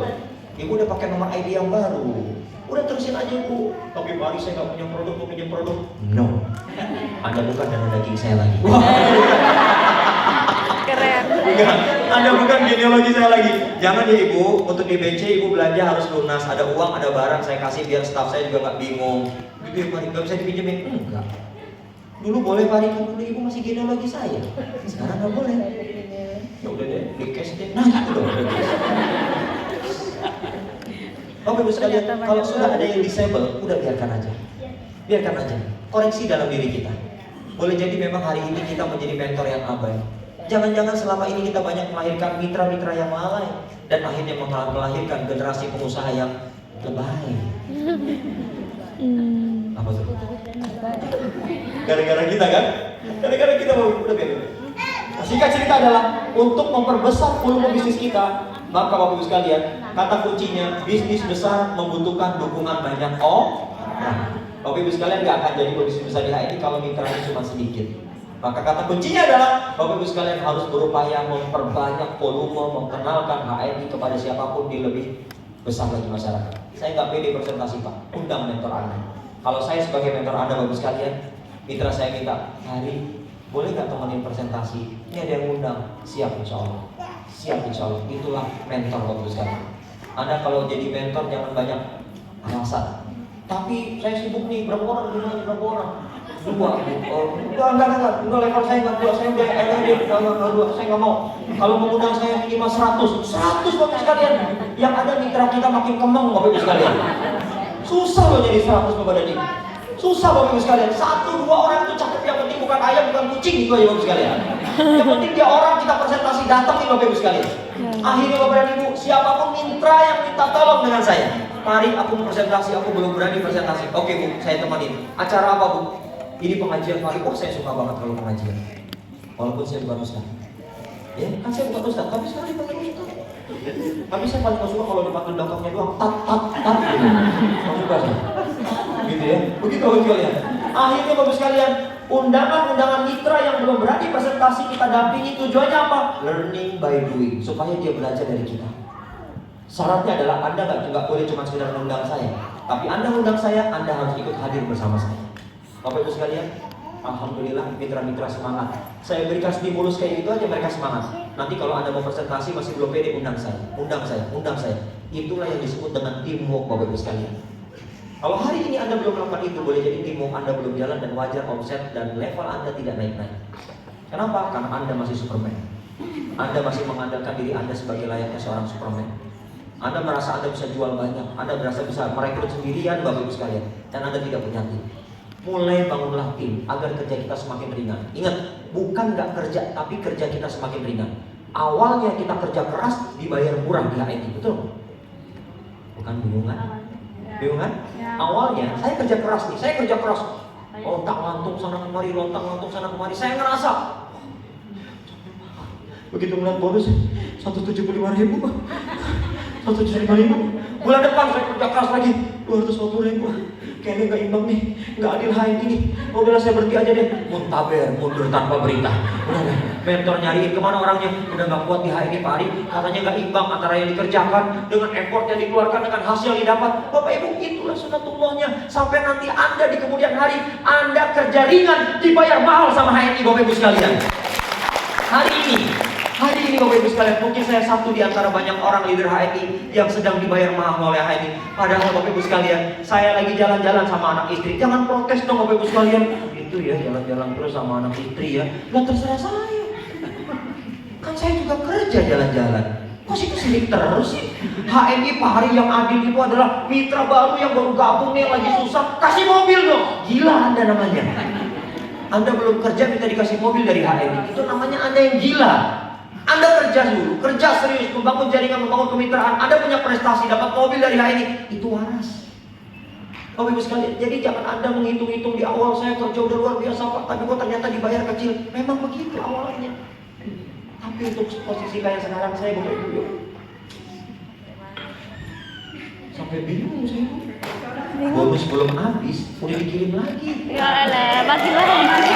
Ibu udah pakai nomor ID yang baru. Udah terusin aja Bu. Tapi Pak Hari saya nggak punya produk, mau pinjam produk. No. Anda bukan darah daging saya lagi. Keren. Enggak, Anda bukan genealogi saya lagi. Jangan ya Ibu, untuk di BC Ibu belanja harus lunas. Ada uang, ada barang saya kasih biar staf saya juga nggak bingung. Gitu ya Pak, nggak bisa dipinjemin? Enggak. Dulu boleh Pak, dulu Ibu masih genealogi saya. Sekarang nggak boleh. Ya udah deh, beli cash deh. Nah gitu dong. Bapak Ibu sekalian, kalau sudah ada yang disable, udah biarkan aja. Biarkan aja. Koreksi dalam diri kita. Boleh jadi memang hari ini kita menjadi mentor yang abai. Jangan-jangan selama ini kita banyak melahirkan mitra-mitra yang lalai dan akhirnya melahirkan generasi pengusaha yang lebay. Apa tuh? Gara-gara kita kan? Gara-gara kita mau udah biar. Singkat cerita adalah untuk memperbesar volume bisnis kita, maka Bapak Ibu sekalian, kata kuncinya bisnis besar membutuhkan dukungan banyak orang. Bapak Ibu sekalian nggak akan jadi bisnis besar di HNI kalau mitranya cuma sedikit. Maka kata kuncinya adalah Bapak Ibu sekalian harus berupaya memperbanyak volume, memkenalkan HNI kepada siapapun di lebih besar lagi masyarakat. Saya nggak pede presentasi Pak, undang mentor Anda. Kalau saya sebagai mentor Anda Bapak Ibu sekalian, mitra saya minta, hari boleh nggak temenin presentasi? Ini ada yang undang, siap insya Allah. Siap insya Allah, itulah mentor Bapak Ibu sekalian. Anda kalau jadi mentor jangan banyak alasan. Tapi saya sibuk nih, berapa orang? Berapa orang? Dua. Enggak, level saya enggak dua, saya udah enggak dua, saya enggak mau. Kalau mengundang saya minimal 100 Bapak sekalian. Yang ada mitra kita makin kemeng Bapak sekalian. Susah loh jadi 100 Bapak Dadi. Susah Bapak sekalian. 1-2 orang itu cakep, yang penting bukan ayam, bukan kucing itu aja Bapak sekalian. Yang penting dia orang kita presentasi datangin Bapak sekalian. Akhirnya Bapak dan Ibu, siapapun mitra yang minta tolong dengan saya. Mari aku mau presentasi, aku belum berani presentasi. Oke Bu, saya temenin. Acara apa Bu? Ini pengajian Pak. Oh saya suka banget kalau pengajian. Walaupun saya bukan ustaz. Ya, kan saya bukan ustaz, tapi sekarang dipanggil ustaz. Tapi saya paling suka kalau dipanggil belakangnya doang, tat gitu. Saya suka sih. Gitu ya. Begitu Bapak sekalian. Akhirnya Bapak sekalian, undangan mitra yang belum berani presentasi kita dampingi, tujuannya apa? Learning by doing, supaya dia belajar dari kita. Syaratnya adalah Anda nggak boleh cuma sekedar mengundang saya, tapi Anda undang saya, Anda harus ikut hadir bersama saya. Bapak Ibu sekalian, alhamdulillah mitra-mitra semangat. Saya berikan stimulus kayak gitu aja mereka semangat. Nanti kalau Anda mau presentasi masih belum pede, undang saya. Itulah yang disebut dengan teamwork Bapak Ibu sekalian. Kalau hari ini Anda belum melakukan itu, boleh jadi teamwork Anda belum jalan dan wajar omset dan level Anda tidak naik-naik. Kenapa? Karena Anda masih Superman. Anda masih mengandalkan diri Anda sebagai layaknya seorang Superman. Anda merasa Anda bisa jual banyak, Anda merasa bisa merekrut sendirian Bapak Ibu sekalian, dan Anda tidak punya tim. Mulai bangunlah tim agar kerja kita semakin ringan. Ingat, bukan nggak kerja, tapi kerja kita semakin ringan. Awalnya kita kerja keras, dibayar murah di HNI, betul? Bukan bingungan? Bingungan? Awalnya saya kerja keras nih, lontak lantung sana kemari, saya ngerasa. Begitu melihat bonus 175.000, 175.000. Bulan depan saya kerja keras lagi 250.000. Kayaknya nggak imbang nih, nggak adil HNI ini. Udahlah saya berhenti aja deh. Mundur tanpa berita. Udah deh, mentor nyariin kemana orangnya. Udah nggak kuat di HNI Pak Ari. Katanya nggak imbang antara yang dikerjakan dengan effort yang dikeluarkan dengan hasil yang didapat. Bapak Ibu, itulah sunatullahnya. Sampai nanti Anda di kemudian hari Anda kerja ringan dibayar mahal sama HNI Bapak Ibu sekalian. Hari ini Bapak Ibu sekalian, mungkin saya satu di antara banyak orang leader HNI yang sedang dibayar mahal oleh HNI. Padahal Bapak Ibu sekalian, saya lagi jalan-jalan sama anak istri. Jangan protes dong Bapak Ibu sekalian. Itu ya, jalan-jalan terus sama anak istri ya. Lah terserah saya. Kan saya juga kerja jalan-jalan. Kok sidik terus sih? HNI Pak Hari yang adil itu adalah mitra baru yang baru gabung nih, yang lagi susah. Kasih mobil dong. Gila Anda namanya. Anda belum kerja minta dikasih mobil dari HNI. Itu namanya Anda yang gila. Anda kerja dulu, kerja serius, membangun jaringan, membangun kemitraan. Anda punya prestasi, dapat mobil dari HNI, itu waras. Bapak Ibu sekalian, jadi jangan Anda menghitung-hitung di awal saya kerja udah luar biasa Pak, tapi kok ternyata dibayar kecil. Memang begitu awalnya. Tapi untuk posisi kayak sekarang saya Bapak Ibu, sampai bingung saya. Bonus belum habis, udah dikirim lagi. Ya elah, masih lagi.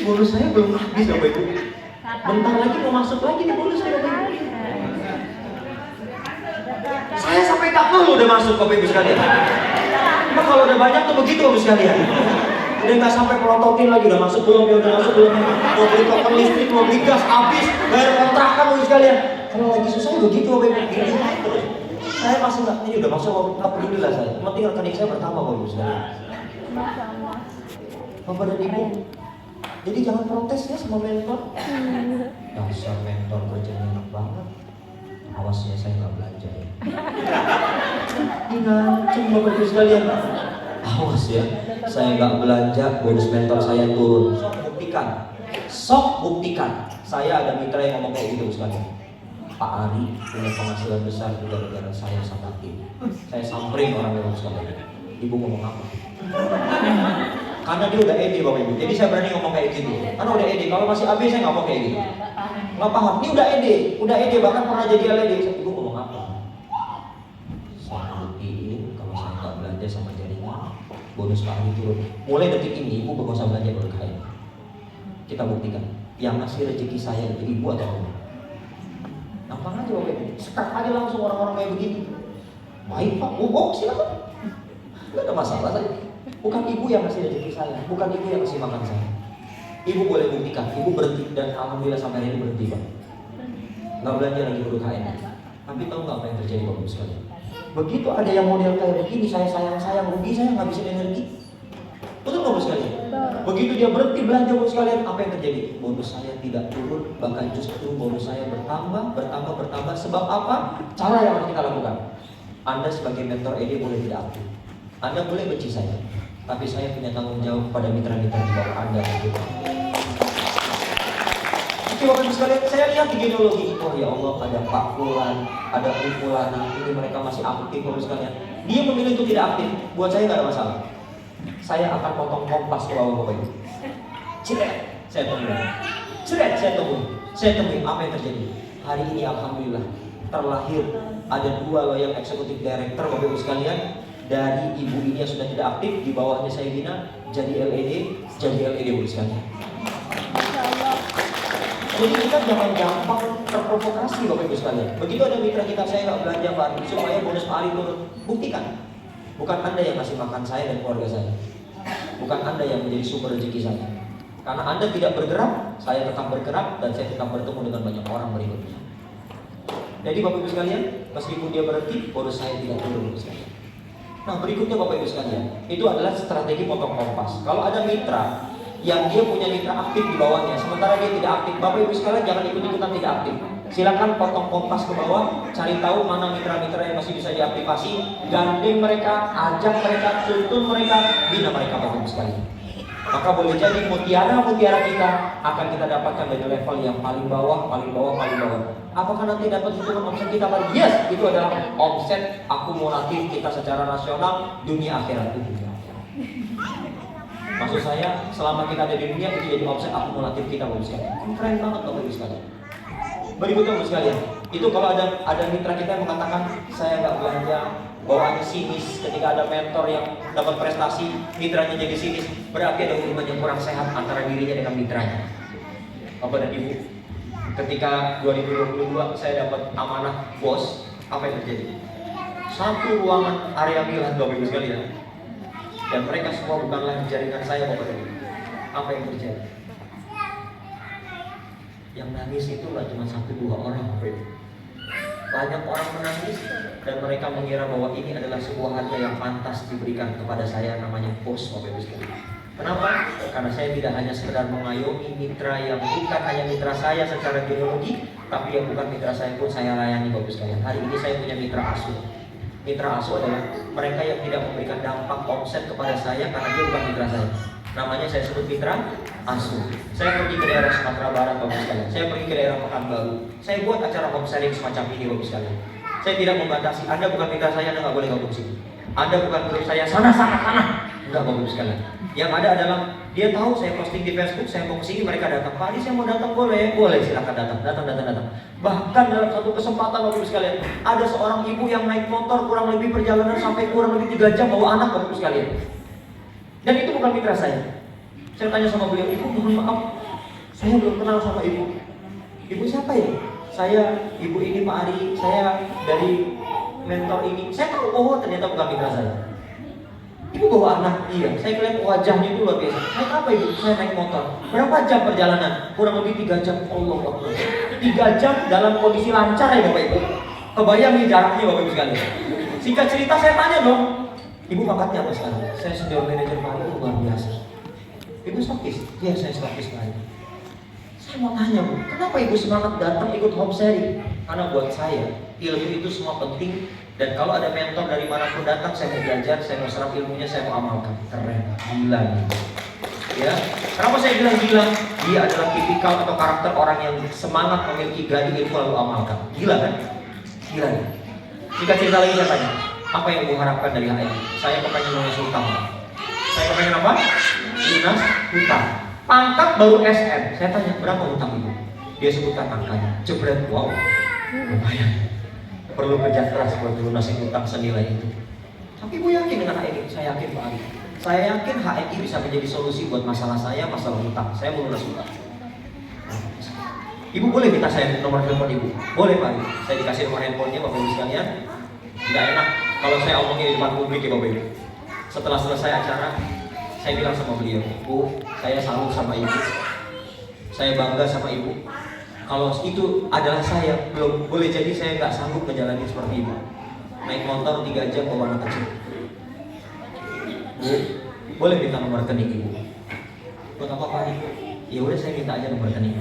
Bonus saya belum habis Bapak Ibu. Bentar lagi mau masuk lagi nih bonus saya Bapak Ibu. Saya sampai tak mau udah masuk Bapak Ibu sekalian. Cuma kalau udah banyak tuh begitu Bapak Ibu sekalian. Udah nggak sampai melototin lagi, udah masuk belum ya, udah masuk belum ya. Mau beli token listrik, mau beli gas, habis, bayar kontrakan Bapak sekalian. Kalau lagi susah begitu Bapak Ibu, gini terus. Saya masih nggak, ini udah masuk, nggak peduli lah saya. Yang penting rekening saya bertambah Bapak Ibu sekalian. Bapak dan Ibu, jadi jangan protes ya sama mentor. Dasar mentor kerjanya enak banget. Awasnya saya nggak belanja ya. Ngancem Bapak Ibu sekalian. Awas ya, saya nggak belanja, bonus mentor saya turun. Sok buktikan. Saya ada mitra yang ngomong kayak gitu sekalian. Pak Ari punya penghasilan besar gara-gara saya sama tim. Saya samperin orang yang sekalian. Ibu ngomong apa? Karena dia udah ED Bapak Ibu, jadi saya berani ngomong kayak gitu. Karena udah ED, kalau masih AB saya nggak mau kayak gitu. Nggak paham, ini udah ED, bahkan pernah jadi LED. Ibu ngomong apa? Saya buktiin kalau saya nggak belanja sama jaringan, bonus Pak Ari turun. Mulai detik ini Ibu nggak usah belanja berkah. Kita buktikan, yang ngasih rezeki saya itu Ibu atau Ibu? Gampang aja Bapak Ibu, sekat aja langsung orang-orang kayak begitu. Baik Pak, silakan. Nggak ada masalah saya. Bukan Ibu yang ngasih rezeki saya, bukan Ibu yang ngasih makan saya. Ibu boleh buktikan, Ibu berhenti dan alhamdulillah sampai hari ini berhenti Pak. Nggak belanja lagi berkah. Tapi tahu nggak apa yang terjadi Bapak Ibu sekalian? Begitu ada yang model kayak begini, saya sayang, rugi saya ngabisin energi. Betul Bapak sekalian? Begitu dia berhenti belanja Bapak sekalian, apa yang terjadi? Bonus saya tidak turun, bahkan justru bonus saya bertambah. Sebab apa? Cara yang harus kita lakukan. Anda sebagai mentor ED boleh tidak aktif. Anda boleh benci saya, tapi saya punya tanggung jawab pada mitra-mitra di bawah Anda. Oke Bapak Ibu sekalian, saya lihat di genealogi. Oh ya Allah, ada Pak Fulan, ada Bu Fulana, ini mereka masih aktif Bapak sekalian. Dia memilih untuk tidak aktif, buat saya nggak ada masalah. Saya akan potong kompas ke bawah Bapak Ibu. Saya temui apa yang terjadi. Hari ini alhamdulillah terlahir ada 2 loyal eksekutif director Bapak Ibu sekalian. Dari ibu ini yang sudah tidak aktif, di bawahnya saya bina jadi LED Bapak sekalian. Jadi kita jangan gampang terprovokasi Bapak Ibu sekalian. Begitu ada mitra kita, saya nggak belanja Pak Ari supaya bonus Pak Ari turun. Buktikan. Bukan Anda yang kasih makan saya dan keluarga saya. Bukan Anda yang menjadi sumber rezeki saya. Karena Anda tidak bergerak, saya tetap bergerak dan saya tetap bertemu dengan banyak orang berikutnya. Jadi Bapak Ibu sekalian, meskipun dia berhenti, bonus saya tidak turun Bapak sekalian. Nah berikutnya Bapak Ibu sekalian, itu adalah strategi potong kompas. Kalau ada mitra yang dia punya mitra aktif di bawahnya, sementara dia tidak aktif, Bapak Ibu sekalian jangan ikut-ikutan tidak aktif. Silakan potong kompas ke bawah, cari tahu mana mitra-mitra yang masih bisa diaktifasi, gandeng mereka, ajak mereka, tuntun mereka, bina mereka Bapak Ibu sekalian. Maka boleh jadi mutiara-mutiara kita akan kita dapatkan dari level yang paling bawah. Apakah nanti dapat hitungan omset kita paling? Yes, itu adalah omset akumulatif kita secara nasional dunia akhirat itu. Maksud saya, selama kita ada di dunia itu jadi omset akumulatif kita Bapak sekalian. Keren banget Bapak Ibu sekalian. Berikutnya Bapak sekalian, itu kalau ada mitra kita yang mengatakan saya nggak belanja, bawaannya sinis. Ketika ada mentor yang dapat prestasi, mitranya jadi sinis, berarti ada hubungan yang kurang sehat antara dirinya dengan mitranya. Bapak dan Ibu, ketika 2022 saya dapat amanah bos, apa yang terjadi? Satu ruangan area milah Bapak Ibu sekalian, dan mereka semua bukanlah jaringan saya Bapak Ibu. Apa yang terjadi? Yang nangis itu nggak cuma 1-2 orang Bapak Ibu. Banyak orang menangis dan mereka mengira bahwa ini adalah sebuah hadiah yang pantas diberikan kepada saya, namanya bos Bapak Ibu sekalian. Kenapa? Karena saya tidak hanya sekedar mengayomi mitra yang bukan hanya mitra saya secara genealogi, tapi yang bukan mitra saya pun saya layani Bapak Ibu sekalian. Hari ini saya punya mitra asuh. Mitra asuh adalah mereka yang tidak memberikan dampak omset kepada saya karena dia bukan mitra saya. Namanya saya sebut mitra asuh. Saya pergi ke daerah Sumatera Barat Bapak sekalian. Saya pergi ke daerah Pekanbaru. Saya buat acara home sharing semacam ini Bapak sekalian. Saya tidak membatasi. Anda bukan mitra saya, Anda nggak boleh gabung sini. Anda bukan grup saya, sana. Enggak Bapak sekalian. Yang ada adalah dia tahu saya posting di Facebook, saya mau kesini, mereka datang. Pak Adi saya mau datang, boleh silakan datang. Bahkan dalam satu kesempatan Bapak sekalian, ada seorang ibu yang naik motor kurang lebih perjalanan sampai kurang lebih 3 jam bawa anak Bapak sekalian. Dan itu bukan mitra saya. Saya tanya sama beliau, ibu mohon maaf, saya belum kenal sama ibu. Ibu siapa ya? Saya ibu ini Pak Ari, saya dari mentor ini. Saya tahu, oh ternyata bukan mitra saya. Ibu bawa anak, iya. Saya lihat wajahnya itu luar biasa. Naik apa ibu? Saya naik motor. Berapa jam perjalanan? Kurang lebih 3 jam. Allah Akbar. 3 jam dalam kondisi lancar ya Bapak Ibu. Kebayang nih jaraknya Bapak Ibu sekalian. Singkat cerita saya tanya dong, ibu pangkatnya apa sekarang? Saya senior manager Pak Ibu, luar biasa. Ibu stokis? Iya saya stokis Pak Ibu. Saya mau tanya Bu, kenapa ibu semangat datang ikut home sharing? Karena buat saya, ilmu itu semua penting. Dan kalau ada mentor dari manapun datang, saya mau belajar, saya mau serap ilmunya, saya mau amalkan. Keren, gila nih. Ya, kenapa saya bilang gila? Dia adalah tipikal atau karakter orang yang semangat memiliki gadi ilmu lalu amalkan. Gila kan? Gila nih. Jika cerita lagi saya tanya, apa yang ibu harapkan dari HI? Saya kepengen lunas hutang. Saya kepengen apa? Lunas hutang. Pangkat baru SM. Saya tanya, berapa hutang ibu? Dia sebutkan angkanya. Jebret, wow, lumayan. Perlu kerja keras buat lunasin hutang senilai itu. Tapi ibu yakin dengan HI? Saya yakin Pak Ali. Saya yakin HI bisa menjadi solusi buat masalah saya, masalah hutang. Saya mau lunas hutang. Ibu boleh minta saya nomor telepon ibu? Boleh Pak Ali. Saya dikasih nomor handphonenya Bapak Ibu sekalian. Nggak enak kalau saya omongin di depan publik ya Bapak Ibu. Setelah selesai acara, saya bilang sama beliau, Bu, saya salut sama ibu. Saya bangga sama ibu. Kalau itu adalah saya, belum boleh jadi saya nggak sanggup menjalani seperti ibu. Naik motor 3 jam bawa anak kecil. Bu, boleh minta nomor rekening ibu? Buat apa Pak? Ya udah saya minta aja nomor rekening.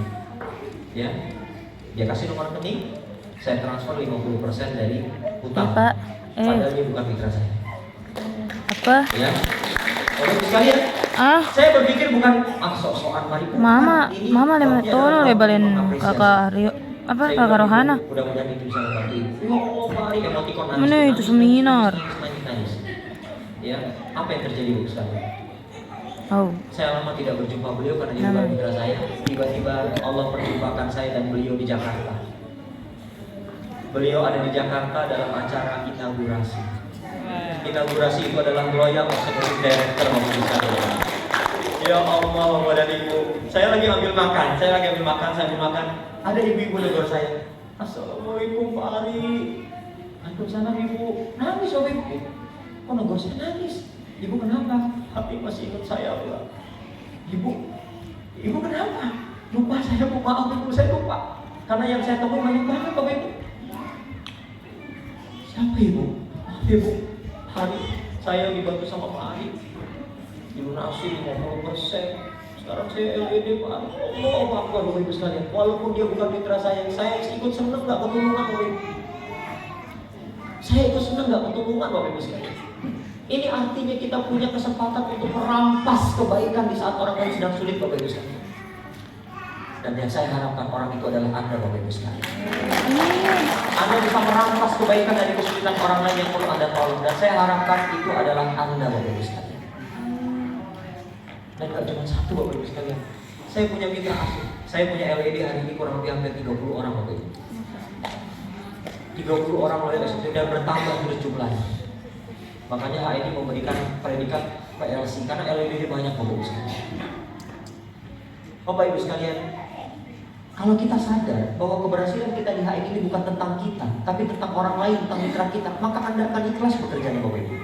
Ya, dia kasih nomor rekening, saya transfer 50% dari hutang. Ya, Pak. Padahal dia bukan mitra saya. Apa? Ya, oleh sekalian. Saya berpikir bukan sok-sokan mari. Mama lemah tolong lebalin kakak Rio. Apa kakak Rohana? Mudah-mudahan itu bisa membantu ibu. Oh, mari emotikon nangis. Mana itu seminar? Nangis. Ya, apa yang terjadi Bu sekarang? Oh. Saya lama tidak berjumpa beliau karena dia bukan mitra saya. Tiba-tiba Allah perjumpakan saya dan beliau di Jakarta. Beliau ada di Jakarta dalam acara inaugurasi. Inaugurasi itu adalah Royal Executive Director Mobilisasi. Ya Allah, Bapak dan Ibu, saya lagi ambil makan, saya ambil makan. Ada ibu-ibu negor saya. Assalamualaikum Pak Ari. Waalaikumsalam Ibu. Nangis Bapak Ibu. Kok negor saya nangis? Ibu kenapa? Tapi masih ingat saya Pak. Ibu kenapa? Lupa saya Bu, maaf Ibu, saya lupa. Karena yang saya temui banyak banget Bapak Ibu. Siapa Ibu? Maaf Ibu. Hari saya dibantu sama Pak Ari. Dilunasi 50%. Sekarang saya LED Pak Ari. Allah Akbar Bapak Ibu sekalian. Walaupun dia bukan mitra saya ikut seneng gak ketulungan Bapak Ibu. Saya ikut seneng gak ketulungan Bapak Ibu sekalian. Ini artinya kita punya kesempatan untuk merampas kebaikan di saat orang lain sedang sulit Bapak Ibu sekalian. Dan yang saya harapkan orang itu adalah Anda Bapak Ibu sekalian. Anda bisa merampas kebaikan dari kesulitan orang lain yang perlu Anda tolong. Dan saya harapkan itu adalah Anda Bapak Ibu sekalian. Dan gak cuma satu Bapak Ibu sekalian. Saya punya mitra asuh. Saya punya LED hari ini kurang lebih hampir 30 orang Bapak Ibu. 30 orang oleh SPT dan bertambah terus jumlahnya. Makanya HID memberikan predikat PLC karena LED banyak Bapak Ibu sekalian. Bapak Ibu sekalian, kalau kita sadar bahwa keberhasilan kita di HID ini bukan tentang kita, tapi tentang orang lain, tentang mitra kita, maka Anda akan ikhlas bekerjanya Bapak Ibu.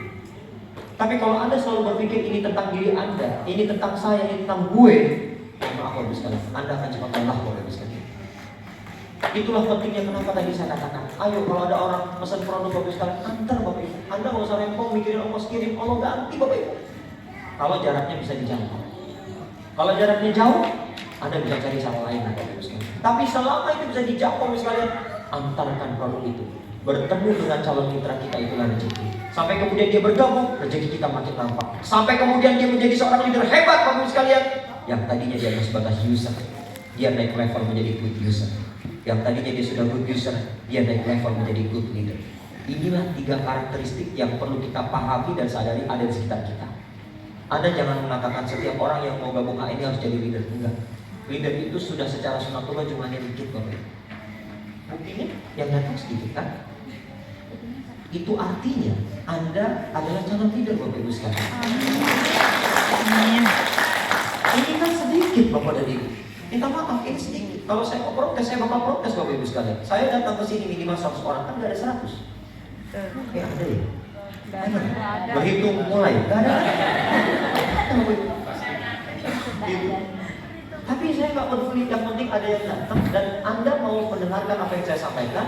Tapi kalau Anda selalu berpikir ini tentang diri Anda, ini tentang saya, ini tentang gue, maaf Bapak Ibu sekalian, Anda akan cepat lelah Bapak Ibu sekalian. Itulah pentingnya kenapa tadi saya katakan, ayo kalau ada orang pesan produk Bapak Ibu sekalian, antar Bapak Ibu. Anda nggak usah rempong mikirin ongkos kirim, Allah ganti Bapak Ibu. Kalau jaraknya bisa dijangkau. Kalau jaraknya jauh, Anda bisa cari sama lain Bapak Ibu sekalian. Tapi selama itu bisa dijangkau Bapak Ibu sekalian, antarkan produk itu. Bertemu dengan calon mitra kita itulah rezeki. Sampai kemudian dia bergabung, rezeki kita makin nampak. Sampai kemudian dia menjadi seorang leader hebat Bapak Ibu sekalian. Yang tadinya dia hanya sebatas user, dia naik level menjadi good user. Yang tadinya dia sudah good user, dia naik level menjadi good leader. Inilah 3 karakteristik yang perlu kita pahami dan sadari ada di sekitar kita. Anda jangan mengatakan setiap orang yang mau gabung ini harus jadi leader. Enggak. Leader itu sudah secara sunatullah jumlahnya dikit Bapak. Buktinya yang datang sedikit kan? Itu artinya Anda adalah calon leader Bapak Ibu sekalian. Ini kan sedikit Bapak dan Ibu. Minta maaf, ini sedikit. Kalau saya mau protes, saya bakal protes Bapak Ibu sekalian. Saya datang ke sini minimal 100 orang, kan nggak ada 100. Kayak ada ya. Berhitung mulai, nggak ada. Gitu. Tapi saya nggak peduli, yang penting ada yang datang dan Anda mau mendengarkan apa yang saya sampaikan.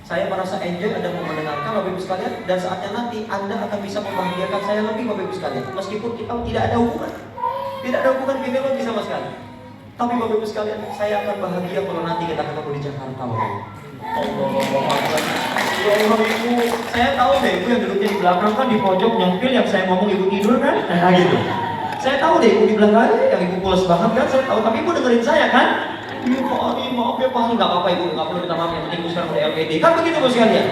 Saya merasa enjoy Anda mau mendengarkan, Bapak Ibu sekalian, dan saatnya nanti Anda akan bisa membahagiakan saya lebih, Bapak Ibu sekalian. Meskipun kita tidak ada hubungan, tidak ada hubungan biologi sama sekali. Tapi Bapak Ibu sekalian, saya akan bahagia kalau nanti kita ketemu di Jakarta, Bapak Ibu. Allah Ibu, saya tahu deh Ibu yang duduknya di belakang kan di pojok nyempil, yang saya ngomong Ibu tidur kan, nah gitu. Saya tahu deh Ibu di belakang yang Ibu pulas banget kan, saya tahu. Tapi Ibu dengerin saya kan? Iya Pak, maaf ya Pak, nggak apa-apa Ibu, nggak perlu minta maaf. Yang penting Ibu sekarang udah LPD, kan begitu Ibu sekalian.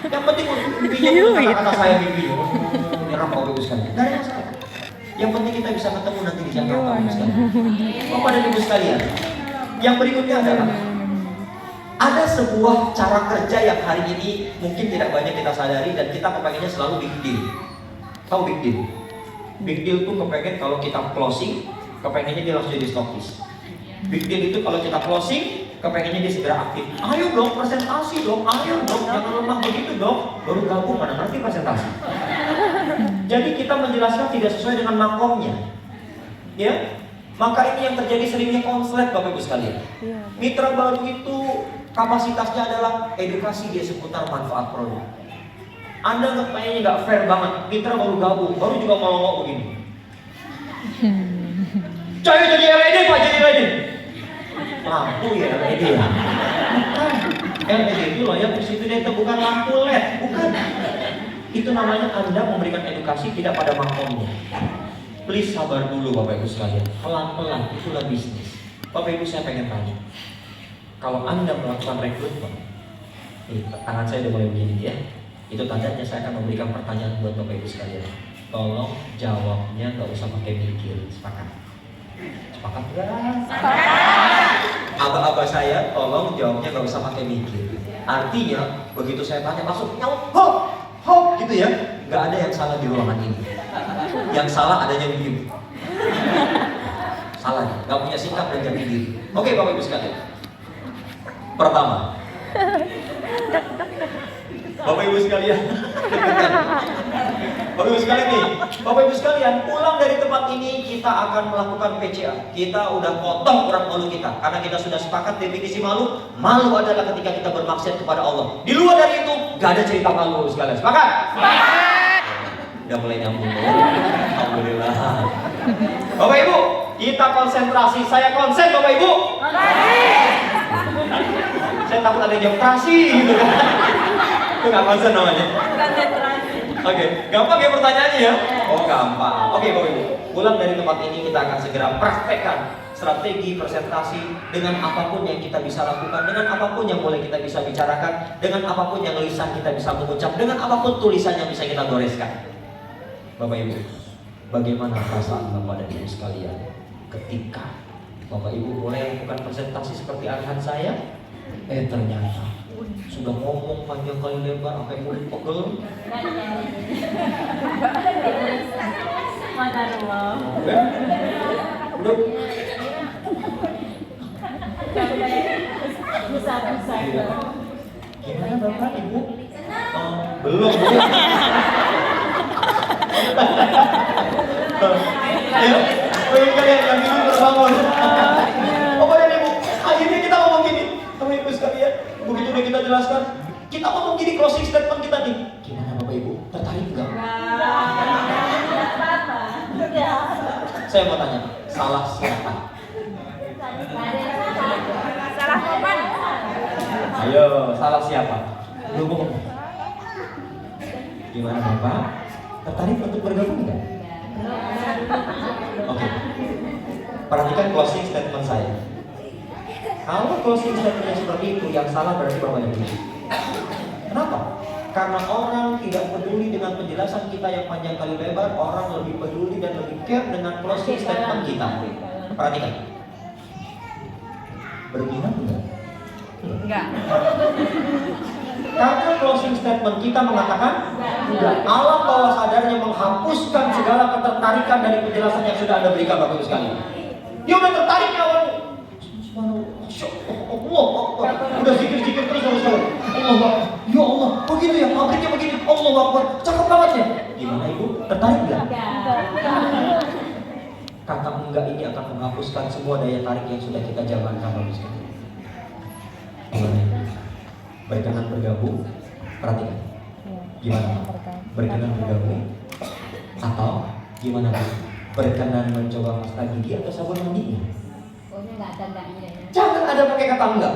Yang penting mimpinya kata-kata saya mimpi. Nyerah Bapak Ibu sekalian, nggak ada masalah. Yang penting kita bisa ketemu nanti di Jakarta, Bapak Ibu sekalian. Bapak dan Ibu sekalian, yang berikutnya adalah ada sebuah cara kerja yang hari ini mungkin tidak banyak kita sadari dan kita kepengennya selalu big deal. Tahu big deal? Big deal tuh kepengen kalau kita closing, kepengennya dia langsung jadi stokis. Big deal itu kalau kita closing, kepengennya dia segera aktif. Ayo dong presentasi dong, ayo dong, jangan lemah begitu dong. Baru gabung mana nanti presentasi. Jadi kita menjelaskan tidak sesuai dengan makomnya, ya. Maka ini yang terjadi seringnya konslet Bapak Ibu sekalian. Mitra baru itu kapasitasnya adalah edukasi dia seputar manfaat produk. Anda kayaknya nggak fair banget. Mitra baru gabung, baru juga ngomong begini. Saya jadi LED Pak, jadi LED. Lampu ya LED ya. LED itu loh yang positif itu bukan lampu LED, bukan. Itu namanya Anda memberikan edukasi tidak pada makomnya. Please sabar dulu Bapak Ibu sekalian, pelan-pelan, itulah bisnis. Bapak Ibu saya pengen tanya, kalau Anda melakukan rekrutmen, tangan saya udah mulai begini ya, itu tandanya saya akan memberikan pertanyaan buat Bapak Ibu sekalian. Tolong jawabnya nggak usah pakai mikir, sepakat? Sepakat nggak? Aba-aba saya, tolong jawabnya nggak usah pakai mikir. Artinya, begitu saya tanya langsung nyawab, ho, gitu ya. Nggak ada yang salah di ruangan ini. Yang salah adanya begini. Salah, nggak punya sikap dan jati diri. Oke Bapak Ibu sekalian. Pertama, Bapak Ibu sekalian, Bapak Ibu sekalian nih, Bapak Ibu sekalian, pulang dari tempat ini kita akan melakukan PCA. Kita udah potong urat malu kita, karena kita sudah sepakat definisi malu. Malu adalah ketika kita bermaksiat kepada Allah. Di luar dari itu, gak ada cerita malu Bapak Ibu sekalian. Sepakat? Udah mulai nyambung ya. Alhamdulillah. Bapak Ibu, kita konsentrasi. Saya konsen Bapak Ibu. Saya takut ada yang operasi gitu kan. Itu gak konsen namanya. Oke, gampang ya pertanyaannya ya? Oh gampang. Oke Bapak Ibu, pulang dari tempat ini kita akan segera praktekkan strategi presentasi dengan apapun yang kita bisa lakukan, dengan apapun yang boleh kita bisa bicarakan, dengan apapun yang lisan kita bisa mengucap, dengan apapun tulisan yang bisa kita goreskan. Bapak Ibu, bagaimana perasaan Bapak dan Ibu sekalian ketika Bapak Ibu boleh lakukan presentasi seperti arahan saya? Ternyata sudah ngomong panjang kali lebar sampai mulut pegel. Udah. Gimana Bapak Ibu? Belum. Ayo, kalian yang ini terbangun. Bapak dan Ibu, akhirnya kita ngomong gini. Bapak Ibu sekalian, begitu udah kita jelaskan, kita ngomong gini closing statement kita nih. Gimana Bapak Ibu? Tertarik nggak? Saya mau tanya, salah siapa? Salah kapan? Ayo, salah siapa? Lu ngomong. Gimana Bapak? Tertarik untuk bergabung nggak? Oke. Perhatikan closing statement saya. Kalau closing statementnya seperti itu, yang salah berarti Bapak dan Ibu. Kenapa? Karena orang tidak peduli dengan penjelasan kita yang panjang kali lebar, orang lebih peduli dan lebih care dengan closing statement kita. Perhatikan. Berminat enggak? Enggak. Karena closing statement kita mengatakan enggak. Alam bawah sadarnya menghapuskan segala ketertarikan dari penjelasan yang sudah Anda berikan Bapak Ibu sekalian. Dia udah tertarik ya awalnya. Allah, udah zikir-zikir terus Bapak sekalian. Allah. Ya Allah, begitu ya, pabriknya begini. Allah Akbar, cakep banget ya. Gimana ibu? Tertarik nggak? Kata enggak ini akan menghapuskan semua daya tarik yang sudah kita jalankan Bapak sekalian. Gimana? Berkenan bergabung? Perhatikan. Gimana? Berkenan bergabung? Atau gimana? Berkenan mencoba pasta gigi atau sabun mandinya? Jangan ada pakai kata enggak.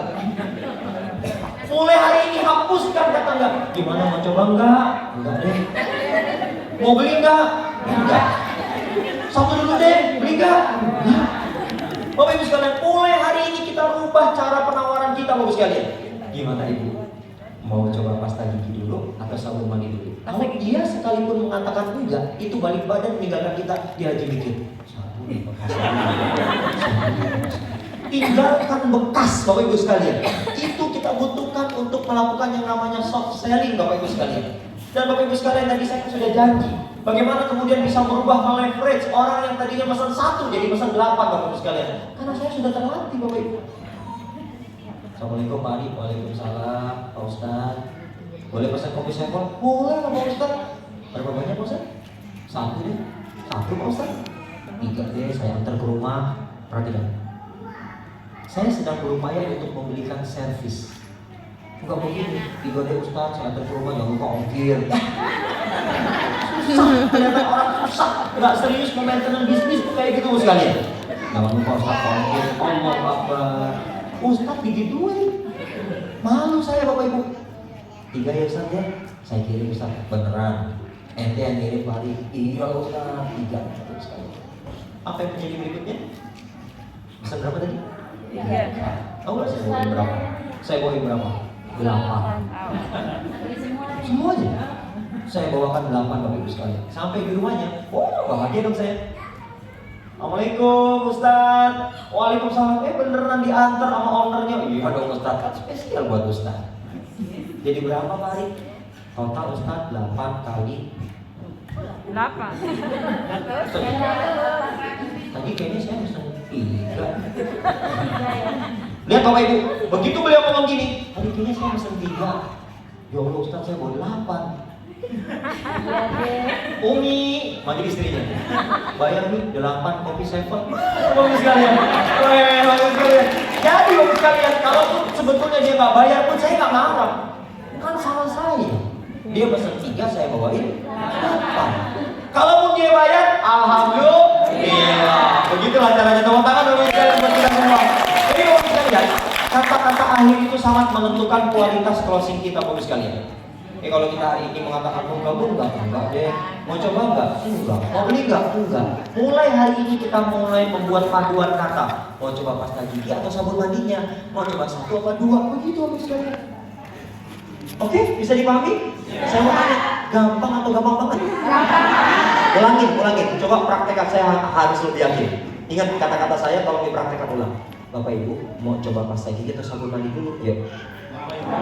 Mulai hari ini hapuskan kata enggak. Gimana, mau coba enggak? Enggak deh. Mau beli enggak? Enggak. Satu dulu deh, beli enggak? Enggak. Bapak Ibu sekalian, mulai hari ini kita rubah cara penawaran kita Bapak sekalian. Gimana Ibu? Mau coba pasta gigi dulu atau sabun mandi dulu? Kalau dia sekalipun mengatakan enggak, itu balik badan meninggalkan kita, dia aja mikir satu nih bekas. Tinggalkan bekas Bapak Ibu sekalian. Itu kita butuhkan untuk melakukan yang namanya soft selling Bapak Ibu sekalian. Dan Bapak Ibu sekalian, tadi saya sudah janji bagaimana kemudian bisa merubah leverage orang yang tadinya pesan 1 jadi pesan 8 Bapak Ibu sekalian. Karena saya sudah terlatih Bapak Ibu. Assalamualaikum Pak Ali. Waalaikumsalam Pak Ustaz. Boleh pesan kopi sampel? Boleh Pak Ustaz. Berapa banyak Pak Ustaz? 1 deh. 1 Pak Ustaz. 3 deh, saya antar ke rumah. Perhatikan, saya sedang berupaya untuk membelikan servis. Bukan begini, 3 deh Ustaz, saya antar ke rumah, jangan lupa ongkir. Susah, ternyata orang susah, nggak serius memaintenance bisnis tuh kayak gitu sekalian. Jangan lupa Ustaz ongkir, Allah Akbar. Ustaz digituin, malu saya Bapak Ibu. 3 ya Ustaz ya, saya kirim Ustaz, beneran. Ente yang ngirim hari, iya Ustaz, 3 sekali. Apa yang menjadi berikutnya? Pesan berapa tadi? 3. Tahu nggak saya bawain berapa? Saya bawain berapa? 8. Semuanya. Saya bawakan 8 Bapak Ibu sekalian. Sampai di rumahnya, bahagia dong saya. Assalamualaikum Ustaz. Waalaikumsalam. Beneran diantar sama ownernya. Iya dong Ustaz, kan spesial buat Ustaz. Jadi berapa Pak Ari? Total Ustaz 8 kali 8. Tadi kayaknya saya pesen 3. Lihat Bapak Ibu, begitu beliau ngomong gini, tadi kayaknya saya pesen 3. Ya Allah Ustaz, saya bawa 8. Umi, manggil istrinya. Bayar nih 8 kopi 7. Bapak sekalian. Bapak sekalian. Jadi Bapak sekalian, kalau sebetulnya dia nggak bayar pun saya nggak marah. Kan salah saya. Dia pesen 3, saya bawain 8. Kalaupun dia bayar, alhamdulillah. Begitulah caranya. Tepuk tangan Bapak sekalian buat kita semua. Jadi Bapak sekalian, kata-kata akhir itu sangat menentukan kualitas closing kita Bapak sekalian. Kalau kita hari ini mengatakan mau gabung enggak deh. Mau coba enggak? Mau beli enggak? Mulai hari ini kita mulai membuat paduan kata. Mau coba pasta gigi atau sabun mandinya? Mau coba 1 apa 2? Begitu Bapak sekalian. Oke, bisa dipahami? Saya mau tanya, gampang atau gampang banget? Ulangin. Coba praktekkan, saya harus lebih yakin. Ingat kata-kata saya, tolong dipraktekkan ulang. Bapak Ibu, mau coba pasta gigi atau sabun mandi dulu? Yuk.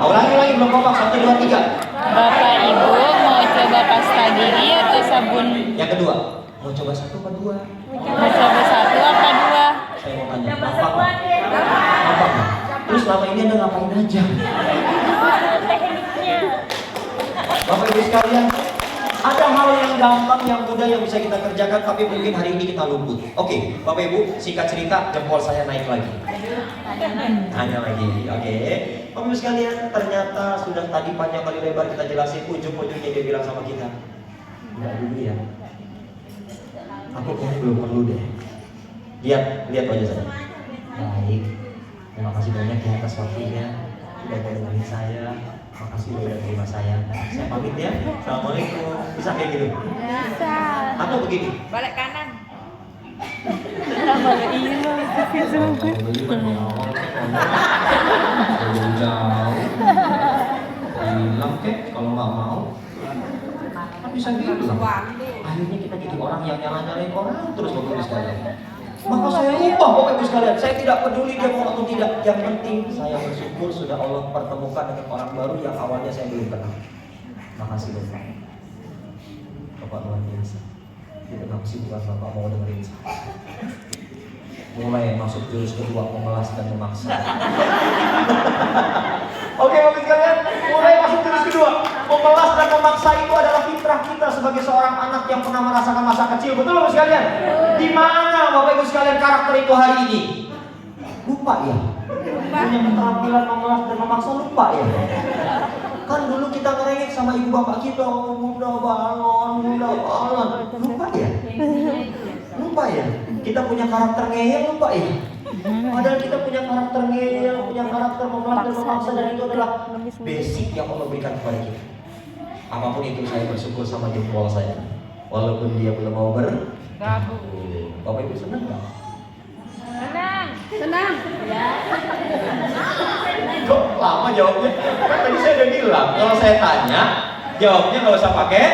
Ulangi, belum kompak. 1, 2, 3. Bapak Ibu mau coba pasta gigi atau sabun? Yang kedua, mau coba 1 apa 2? Mau coba 1 apa 2? Saya mau tanya, gampang nggak? Terus selama ini Anda ngapain aja? Bapak Ibu sekalian, ada hal yang gampang, yang mudah yang bisa kita kerjakan, tapi mungkin hari ini kita luput. Oke, Bapak Ibu, singkat cerita, jempol saya naik lagi. Hanya lagi, oke. Bapak Ibu sekalian, ternyata sudah tadi panjang kali lebar kita jelasin, ujung-ujungnya dia bilang sama kita, enggak dulu ya. Aku kayaknya belum perlu deh. Lihat wajah saya. Baik, terima kasih banyak ya atas waktunya. Sudah mau dengerin saya. Makasih udah terima saya. Saya pamit ya. Assalamualaikum. Bisa kayak gitu? Bisa. Atau begini? Balik kanan. Bilang kek kalau nggak mau. Kan bisa bilang. Akhirnya kita jadi orang yang nyala-nyalain orang terus Bapak Ibu sekalian. Maka saya ubah Bapak Ibu sekalian. Saya tidak peduli dia mau atau tidak. Yang penting saya bersyukur sudah Allah pertemukan dengan orang baru yang awalnya saya belum kenal. Makasih Bapak. Bapak luar biasa. Di tengah kesibukan Bapak mau dengerin saya. Mulai masuk jurus kedua, memelas dan memaksa. Oke Bapak sekalian, mulai masuk jurus kedua, memelas dan memaksa itu adalah fitrah kita sebagai seorang anak yang pernah merasakan masa kecil. Betul Bapak sekalian? Di mana Bapak Ibu sekalian karakter itu hari ini? Lupa ya? Punya keterampilan memelas dan memaksa, lupa ya? Kan dulu kita ngerengek sama ibu bapak kita, oh bunda balon. Lupa ya? Lupa ya? Kita punya karakter ngeyel, lupa ya? Padahal kita punya karakter ngeyel, punya karakter memelas dan memaksa, dan itu adalah basic yang Allah berikan kepada kita. Apapun itu saya bersyukur sama jempol saya. Walaupun dia belum mau bergabung. Bapak Ibu senang nggak? Senang. Ya. Kok lama jawabnya? Kan tadi saya udah bilang, kalau saya tanya, jawabnya nggak usah pakai.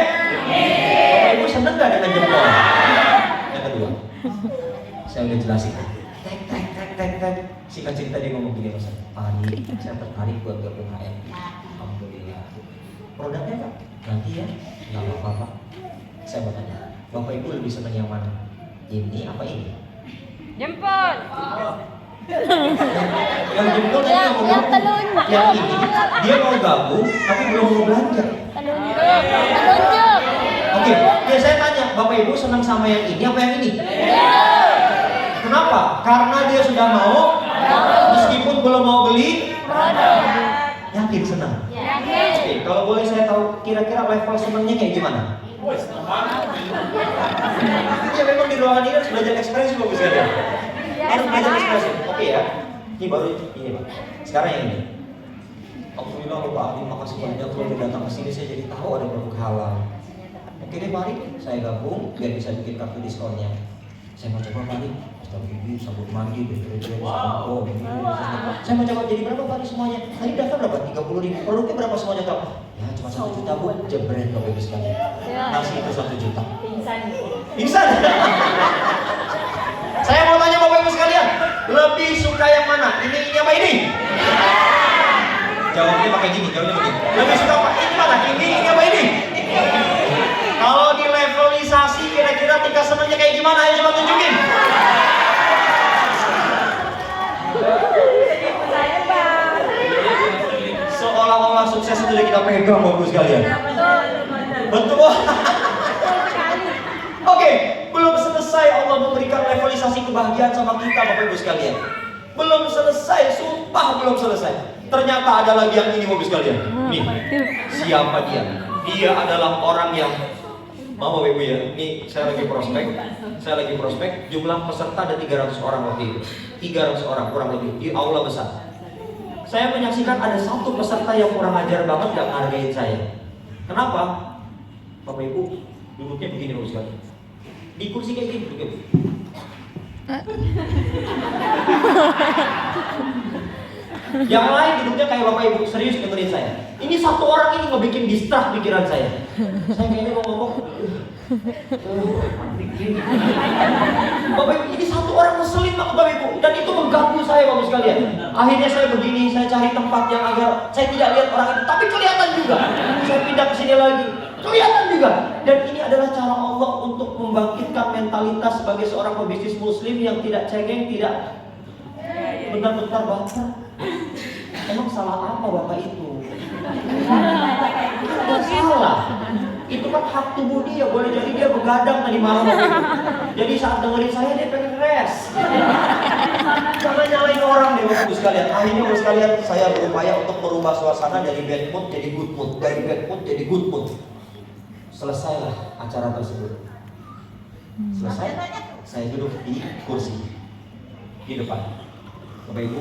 Bapak Ibu seneng nggak dengan jempol? Yang kedua, saya udah jelasin. Tek. Singkat cerita dia ngomong gini, Mas. Pani, saya tertarik buat gabung HM. Alhamdulillah. Produknya Pak? Nanti ya, nggak apa-apa. Saya mau tanya, Bapak Ibu lebih seneng yang mana? Ini apa ini? Jemput. Yang jempol tadi yang ngomong, yang ini dia mau gabung tapi belum mau belanja. Telunjuk. Oke, ya saya tanya, Bapak Ibu senang sama yang ini apa yang ini? Kenapa? Karena dia sudah mau, meskipun belum mau beli. Yakin senang? Oke, kalau boleh saya tahu kira-kira level senangnya kayak gimana? Ya memang di ruangan ini harus belajar ekspresi bagus ya. Harus belajar ekspresi. Oke ya. Ini baru ini Pak. Sekarang yang ini. Alhamdulillah Pak Adi, makasih banyak kalau datang ke sini saya jadi tahu ada produk halal. Oke deh mari saya gabung biar bisa bikin kartu diskonnya. Saya mau coba mari. Pasta gigi, sabun mandi, deterjen, sampo, saya mau coba jadi berapa Pak semuanya? Tadi daftar berapa? 30.000. Produknya berapa semuanya Kak? Ya cuma 1 juta Bu. Jebret Bapak Ibu sekalian. Nasi itu 1 juta. Pingsan. Saya mau tanya Bapak Ibu sekalian, lebih suka yang mana? Ini apa ini? Jawabnya pakai gini, jawabnya begini. Lebih suka apa? Ini mana? Ini apa ini? Kalau di levelisasi kira-kira tingkat senangnya kayak gimana? Ayo coba tunjukin. Seolah-olah sukses itu udah kita pegang Bapak Ibu sekalian. Betul. Oke, belum selesai Allah memberikan levelisasi kebahagiaan sama kita Bapak Ibu sekalian. Belum selesai, sumpah belum selesai. Ternyata ada lagi yang ini Bapak Ibu sekalian. Nih, siapa dia? Dia adalah orang yang mau Bapak Ibu ya. Ini saya lagi prospek. Jumlah peserta ada 300 orang waktu itu. 300 orang kurang lebih di aula besar. Saya menyaksikan ada satu peserta yang kurang ajar banget, gak ngargain saya. Kenapa? Bapak Ibu duduknya begini Bapak sekalian. Di kursi kayak gini duduknya. Yang lain duduknya kayak Bapak Ibu, serius dengerin saya. Ini satu orang ini ngebikin distrak pikiran saya. Saya kayaknya mau ngomong. Bapak Ibu, ini satu orang ngeselin banget Bapak Ibu, dan itu mengganggu saya Bapak sekalian. Akhirnya saya begini, saya cari tempat yang agar saya tidak lihat orang itu, tapi kelihatan juga. Saya pindah ke sini lagi, kelihatan juga. Dan ini adalah cara Allah untuk membangkitkan mentalitas sebagai seorang pebisnis muslim yang tidak cengeng, tidak bentar-bentar baper. Emang salah apa Bapak itu? Tidak salah. Itu kan hak tubuh dia, boleh jadi dia begadang tadi malam Bapak Ibu. Jadi saat dengerin saya dia pengen rest. Jangan nyalain orang deh Bapak Ibu sekalian. Akhirnya Bapak sekalian saya berupaya untuk merubah suasana dari bad mood jadi good mood, dari bad mood jadi good mood. Selesailah acara tersebut. Selesai, saya duduk di kursi di depan. Bapak Ibu,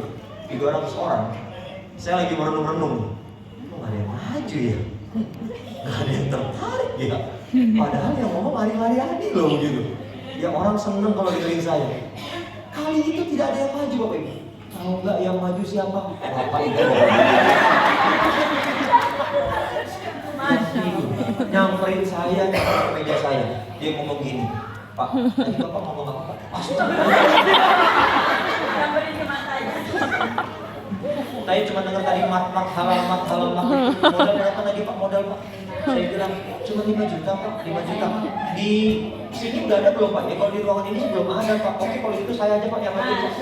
300 orang. Saya lagi merenung-renung. Kok gak ada yang maju ya? Gak ada yang tertarik ya? Padahal yang ngomong hari-hari loh gitu. Ya orang seneng kalau dengerin saya. Kali itu tidak ada yang maju Bapak Ibu. Tahu nggak yang maju siapa? Bapak itu. Nyamperin saya ke meja saya. Dia ngomong gini, Pak, tadi Bapak ngomong apa Pak? Saya cuma dengar tadi mat halal mat. Modal berapa tadi Pak? Modal Pak? Saya bilang cuma 5 juta Pak, 5 juta. Di sini udah ada belum Pak? Ya kalau di ruangan ini belum ada Pak. Oke kalau itu saya aja Pak yang maju Pak.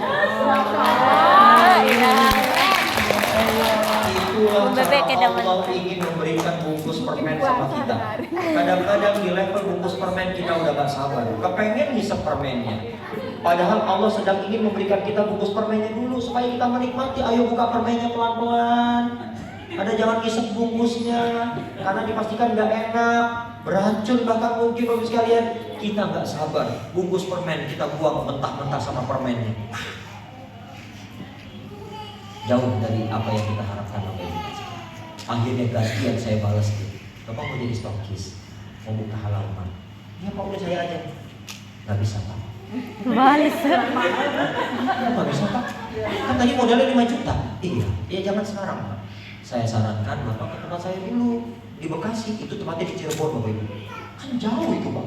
Itu Itulah Bebek cara kedaman. Allah ingin memberikan bungkus permen sama kita. Kadang-kadang di level bungkus permen kita udah gak sabar, kepengen ngisep permennya. Padahal Allah sedang ingin memberikan kita bungkus permennya dulu supaya kita menikmati. Ayo buka permennya pelan-pelan. Ada jangan ngisep bungkusnya, karena dipastikan gak enak, beracun bahkan mungkin bapak sekalian. Kita gak sabar, bungkus permen kita buang mentah-mentah sama permennya. Jauh dari apa yang kita harapkan Bapak Ibu. Akhirnya gantian saya balas dia. Bapak mau jadi stokis, mau buka halaman. Ya Pak, udah saya aja. Gak bisa Pak. Balas. Gak bisa Pak. Kan tadi modalnya 5 juta. Iya, ya jangan sekarang Pak. Saya sarankan Bapak ke tempat saya dulu di Bekasi. Itu tempatnya di Cirebon Bapak Ibu. Kan jauh itu Pak.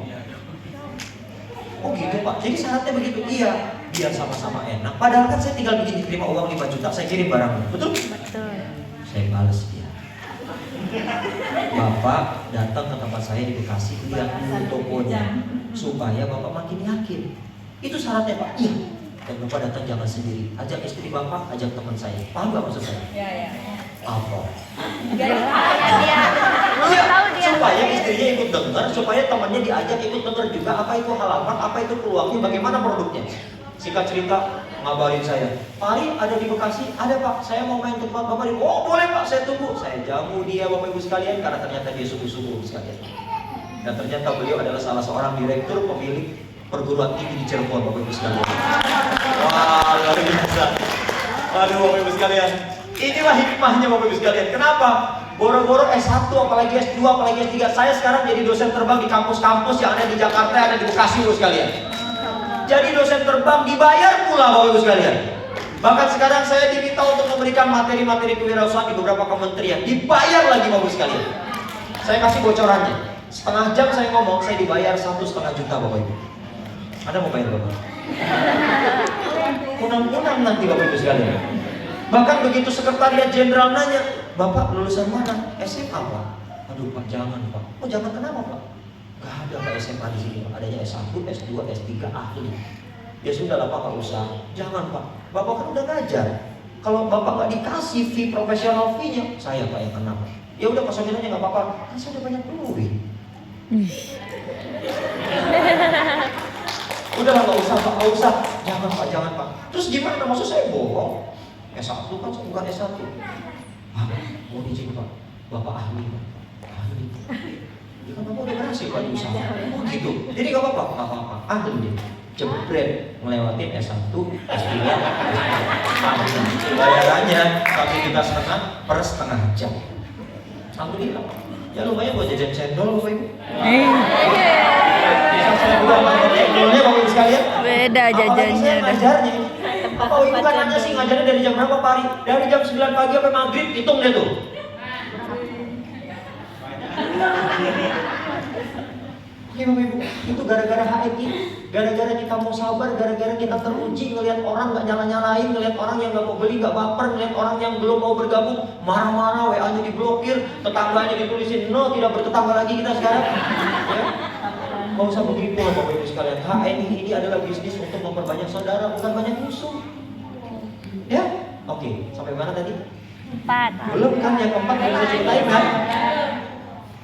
Oh gitu Pak, jadi syaratnya begitu? Iya, biar sama-sama enak. Padahal kan saya tinggal bikin terima uang 5 juta, saya kirim barang. Betul? Betul. Saya balas dia. Bapak datang ke tempat saya di Bekasi, lihat dulu tokonya, supaya Bapak makin yakin. Itu syaratnya Pak? Iya. Dan Bapak datang jangan sendiri, ajak istri Bapak, ajak teman saya. Paham gak maksud saya? Iya. Apa? Dia tahu dia. Supaya istrinya ikut dengar, supaya temannya diajak ikut dengar juga apa itu halaman, apa itu peluangnya, bagaimana produknya. Singkat cerita, ngabarin saya, Pak Ari ada di Bekasi? Ada Pak, saya mau main ke tempat Bapak. Oh boleh Pak, saya tunggu. Saya jamu dia Bapak Ibu sekalian, karena ternyata dia subuh-subuh sekalian. Dan ternyata beliau adalah salah seorang direktur pemilik perguruan tinggi di Cirebon Bapak Ibu sekalian. Wah luar biasa. Aduh Bapak Ibu sekalian, inilah hikmahnya Bapak Ibu sekalian. Kenapa? Boro-boro S1, apalagi S2, apalagi S3. Saya sekarang jadi dosen terbang di kampus-kampus yang ada di Jakarta, yang ada di Bekasi Bapak Ibu sekalian. Jadi dosen terbang dibayar pula Bapak Ibu sekalian. Bahkan sekarang saya diminta untuk memberikan materi-materi kewirausahaan di beberapa kementerian. Dibayar lagi Bapak Ibu sekalian. Saya kasih bocorannya. Setengah jam saya ngomong, saya dibayar 1,5 juta Bapak Ibu. Ada mau bayar Bapak? Kunang-kunang nanti Bapak Ibu sekalian. Bahkan begitu sekretariat jenderal nanya, Bapak lulusan mana? SMA Pak. Aduh Pak, jangan Pak. Oh jangan, kenapa Pak? Gak ada Pak SMA di sini Pak. Adanya S1, S2, S3 ahli. Ya sudah lah Pak, gak usah. Jangan Pak. Bapak kan udah ngajar. Kalau Bapak gak dikasih fee profesional fee-nya, saya Pak yang kena Pak. Ya udah pasokin aja gak apa-apa. Kan saya udah banyak duit. Udah lah, gak usah Pak, gak usah. Jangan Pak, jangan Pak. Terus gimana? Maksud saya bohong. S1 kan bukan S1. Pak, mau izin Pak, Bapak ahli Pak. Ahli. Ya kan Bapak udah berhasil Pak di usaha. Oh gitu. Jadi gak apa-apa, gak apa-apa. Ahli deh. Jebret ngelewatin S1, S2, ahli. Bayarannya 1,5 juta per setengah jam. Alhamdulillah. Ya lumayan buat jajan cendol Bapak Ibu. Bisa saya buat makan cendolnya Bapak Ibu sekalian. Beda Apalagi jajannya saya dah. ngajarnya. Bapak Ibu kan nanya sih ngajarnya dari jam berapa Pak Ari? Dari jam 9 pagi sampai maghrib, hitung deh tuh. Oke Bapak Ibu, itu gara-gara HMI, gara-gara kita mau sabar, gara-gara kita teruji ngelihat orang nggak nyala-nyalain, ngelihat orang yang nggak mau beli, nggak baper, ngelihat orang yang belum mau bergabung, marah-marah, WA-nya diblokir, tetangganya ditulisin no, tidak bertetangga lagi kita sekarang. Ya. Gak usah begitu loh Bapak Ibu sekalian. HMI ini adalah bisnis untuk memperbanyak saudara, bukan banyak musuh. Ya, oke. Sampai mana tadi? 4. Belum kan, yang keempat belum saya ceritain kan?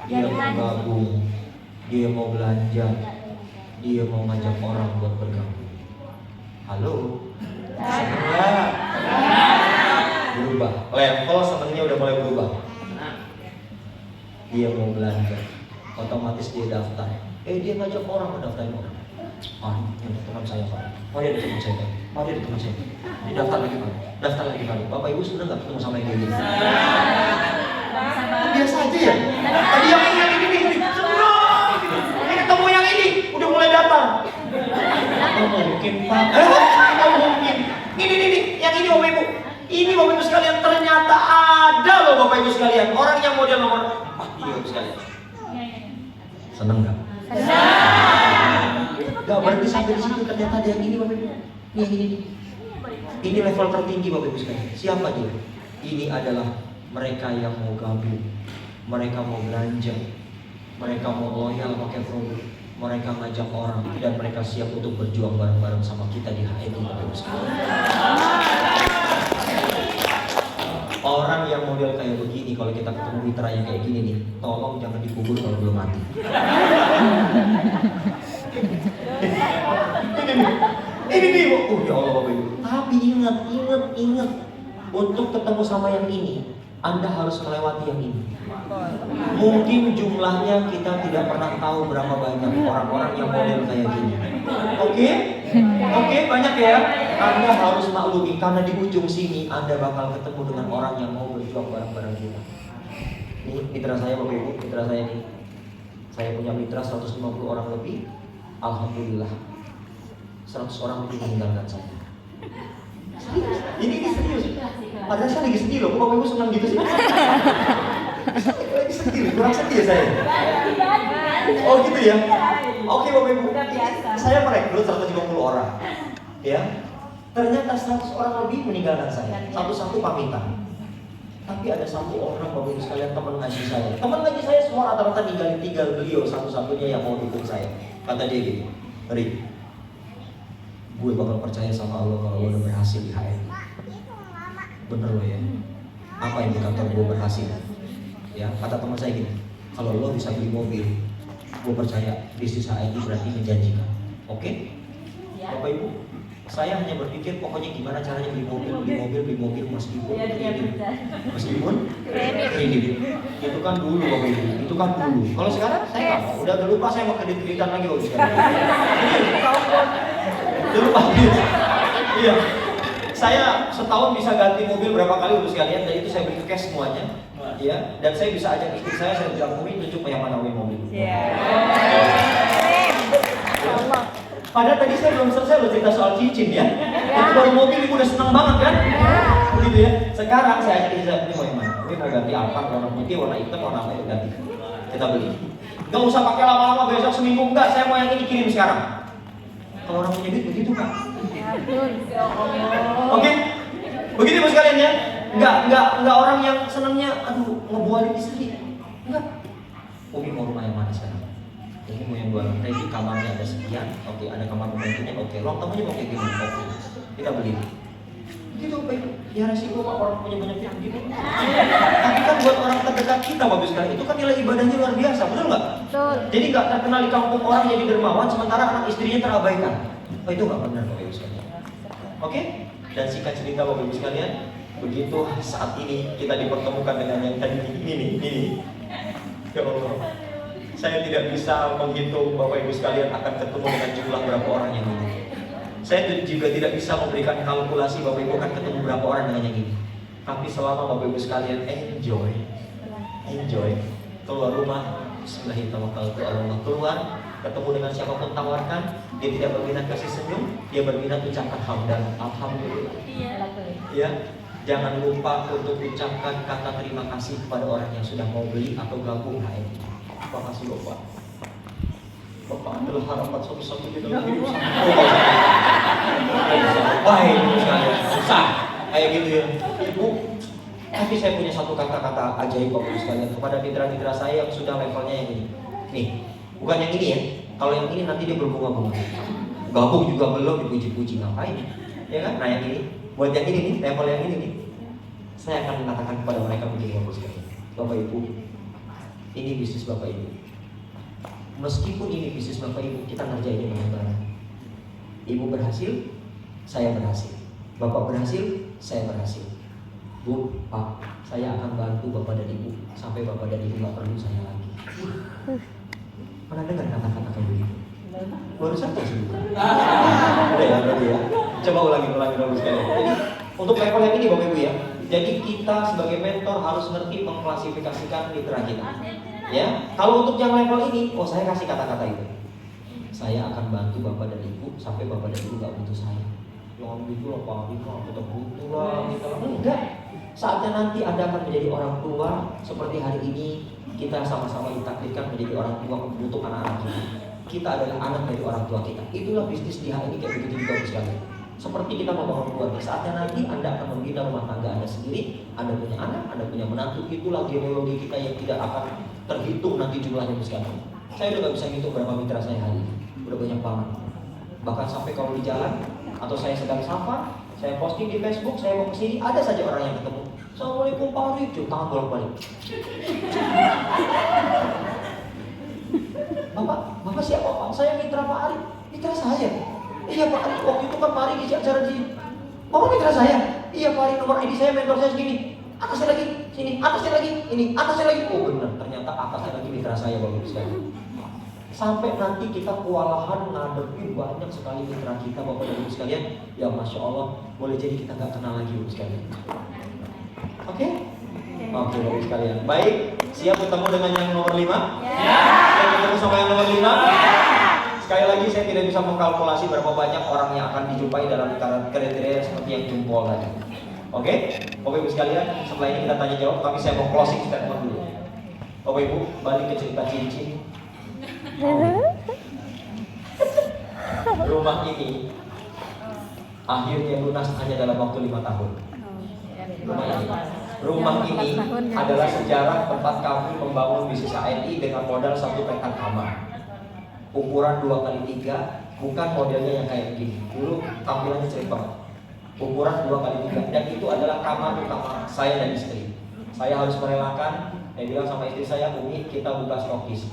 Dia mau gabung, dia mau belanja, dia mau ngajak orang buat bergabung. Halo? Senang? Berubah. Level senangnya udah mulai berubah. Dia mau belanja, otomatis dia daftar. Dia ngajak orang mendaftarin orang. Ini teman saya Pak. Dia ada teman saya Pak. Dia ada teman saya. Dia daftar lagi Pak. Daftar lagi Pak. Bapak Ibu senang nggak ketemu sama yang kayak gini? Biasa aja ya. Tadi yang ini senang. Ini ketemu yang ini udah mulai datang. Oh mungkin Pak. Oh mungkin. Ini yang ini Bapak Ibu. Ini Bapak Ibu sekalian ternyata ada loh Bapak Ibu sekalian orang yang model nomor 4 Bapak sekalian. Seneng nggak? Gak berhenti sampai di situ, ternyata ada yang ini Bapak Ibu. Ini level tertinggi Bapak Ibu sekalian. Siapa dia? Ini adalah mereka yang mau gabung, mereka mau belanja, mereka mau loyal pakai produk, mereka ngajak orang dan mereka siap untuk berjuang bareng-bareng sama kita di HMI Bapak Ibu sekalian. Orang orang yang model kayak begini, kalau kita ketemu mitra yang kayak gini nih, tolong jangan dikubur kalau belum mati. Ini nih, oh ya Allah Bapak Ibu. Tapi ingat, untuk ketemu sama yang ini, Anda harus melewati yang ini. Mungkin jumlahnya kita tidak pernah tahu berapa banyak orang-orang yang model kayak gini. Oke, banyak ya. Anda harus maklumi karena di ujung sini Anda bakal ketemu dengan orang yang mau berjuang bareng-bareng kita. Ini mitra saya Bapak Ibu, mitra saya nih. Saya punya mitra 150 orang lebih. Alhamdulillah 100 orang lebih meninggalkan saya. Ini serius. Padahal saya lagi sedih loh, kok Bapak Ibu senang gitu sih? Lagi sedih, kurang sedih ya saya. Oh gitu ya? Oke Bapak Ibu, saya merekrut 150 orang. Ya, ternyata 100 orang lebih meninggalkan saya. Satu-satu pamitan. Tapi ada satu orang Bapak Ibu sekalian, teman ngaji saya. Teman ngaji saya semua rata-rata tinggal beliau satu-satunya yang mau dukung saya. Kata dia gitu, Ri, gue bakal percaya sama Allah kalau gue udah berhasil di HM. Bener lo ya? Apa indikator gue berhasil? Ya, kata teman saya gini, kalau lo bisa beli mobil, gue percaya bisnis HM itu berarti menjanjikan. Oke? Bapak Ibu, saya hanya berpikir pokoknya gimana caranya beli mobil meskipun kredit. Itu kan dulu Bapak Ibu, itu kan dulu. Kalau sekarang saya nggak mau, udah lupa saya mau kreditan lagi Bapak sekarang. Udah lupa. Iya. Saya setahun bisa ganti mobil berapa kali Bapak sekalian, dan itu saya beli cash semuanya. Ya, dan saya bisa ajak istri saya bilang Umi tunjuk yang mana mobil. Padahal tadi saya belum selesai loh cerita soal cincin ya. Itu baru mobil ibu udah senang banget kan? Begitu ya. Sekarang saya ajak istri saya, ini mau yang mana? Ini mau ganti apa? Warna putih, warna hitam, warna apa? Ganti. Kita beli. Gak usah pakai lama-lama, besok seminggu enggak. Saya mau yang ini kirim sekarang. Kalau orang punya duit begitu kan? Oke? Begitu Bapak sekalian ya. Enggak orang yang senangnya ngebualin istri. Enggak. Umi mau rumah yang mana sekarang? Ini mau yang 2 lantai, di kamarnya ada sekian. Oke, ada kamar pembantunya. Oke, ruang tamunya mau kayak gini. Oke, kita beli. Gitu Pak. Ya resiko Pak orang punya banyak yang gitu. Tapi kan buat orang terdekat kita Bapak sekalian, itu kan nilai ibadahnya luar biasa, betul nggak? Betul. Jadi nggak terkenal di kampung orang jadi dermawan, sementara anak istrinya terabaikan. Oh itu nggak benar Bapak Ibu sekalian. Oke? Dan singkat cerita Bapak Ibu sekalian, begitu saat ini kita dipertemukan dengan yang tadi ini. Ya Allah, saya tidak bisa menghitung Bapak Ibu sekalian akan ketemu dengan jumlah berapa orang yang ini. Saya juga tidak bisa memberikan kalkulasi Bapak Ibu akan ketemu berapa orang dengan yang ini. Tapi selama Bapak Ibu sekalian enjoy, keluar rumah, Bismillahirrahmanirrahim, keluar, ketemu dengan siapapun tawarkan, dia tidak berminat kasih senyum, dia berminat ucapkan hamdan, alhamdulillah. Ya, jangan lupa untuk ucapkan kata terima kasih kepada orang yang sudah mau beli atau gabung HM. Terima kasih Bapak. Bapak adalah harapan satu-satunya dalam hidup saya. Baik, susah kayak gitu ya. Ibu, tapi saya punya satu kata-kata ajaib Bapak sekalian kepada mitra-mitra saya yang sudah levelnya yang ini. Nih, bukan yang ini ya. Kalau yang ini nanti dia berbunga-bunga. Gabung juga belum dipuji-puji, ngapain? Ya kan? Nah yang ini, buat yang ini nih, level yang ini nih, saya akan mengatakan kepada mereka begini Bapak sekalian. Bapak Ibu, ini bisnis Bapak Ibu. Meskipun ini bisnis Bapak Ibu, kita ngerjainnya bareng-bareng. Ibu berhasil, saya berhasil. Bapak berhasil, saya berhasil. Bu, Pak, saya akan bantu Bapak dan Ibu sampai Bapak dan Ibu nggak perlu saya lagi. Pernah dengar kata-kata kayak begitu? Baru satu sih. Udah ya, berarti ya. Coba ulangi Bapak sekalian. Jadi untuk level yang ini Bapak Ibu ya. Jadi kita sebagai mentor harus ngerti mengklasifikasikan mitra kita. Ya, kalau untuk yang level ini, oh saya kasih kata-kata itu. Saya akan bantu Bapak dan Ibu sampai Bapak dan Ibu nggak butuh saya. Jangan gitu lah Pak, kita butuh lah, kita enggak. Saatnya nanti Anda akan menjadi orang tua seperti hari ini kita sama-sama ditakdirkan menjadi orang tua untuk anak-anak kita. Kita adalah anak dari orang tua kita. Itulah bisnis di hari ini kayak begitu juga sekali. Seperti kita membangun keluarga, saatnya nanti Anda akan membina rumah tangga Anda sendiri. Anda punya anak, Anda punya menantu. Itulah genealogi kita yang tidak akan terhitung nanti jumlahnya sekarang. Saya udah gak bisa ngitung berapa mitra saya hari ini. Udah banyak banget. Bahkan sampai kalau di jalan atau saya sedang sapa, Saya posting di Facebook, saya mau kesini, ada saja orang yang ketemu. Assalamualaikum Pak Arif, tangan bolak-balik. Bapak siapa Pak? Saya mitra Pak Arif. Mitra saya? Iya Pak Arif, waktu itu kan Pak Arif isi acara di sini. Bapak mitra saya? Iya Pak Arif, nomor ID saya, mentor saya segini. Atasnya lagi, sini, atasnya lagi, ini, atasnya lagi. Oh benar, ternyata atasnya lagi mitra saya Bapak Ibu sekalian. Sampai nanti kita kewalahan ngadepi banyak sekali mitra kita Bapak Ibu sekalian. Ya Masya Allah, boleh jadi kita nggak kenal lagi Bapak sekalian. Oke? Oke Bapak sekalian. Baik, siap ketemu dengan yang nomor 5? Ya. Siap ketemu sama yang nomor 5? Ya. Sekali lagi saya tidak bisa mengkalkulasi berapa banyak orang yang akan dijumpai dalam kriteria seperti yang jempol tadi. Oke? Bapak Ibu sekalian, setelah ini kita tanya jawab, tapi saya mau closing statement dulu. Bapak Ibu, balik ke cerita cincin. Rumah ini akhirnya lunas hanya dalam waktu 5 tahun. Rumah ini adalah sejarah tempat kami membangun bisnis ANI dengan modal 1 petak kamar, ukuran 2x3, bukan modelnya yang kayak gini. Dulu tampilannya jelek banget, ukuran 2x3, dan itu adalah kamar utama saya dan istri. Saya harus merelakan, saya bilang sama istri saya, Umi, kita buka stokis,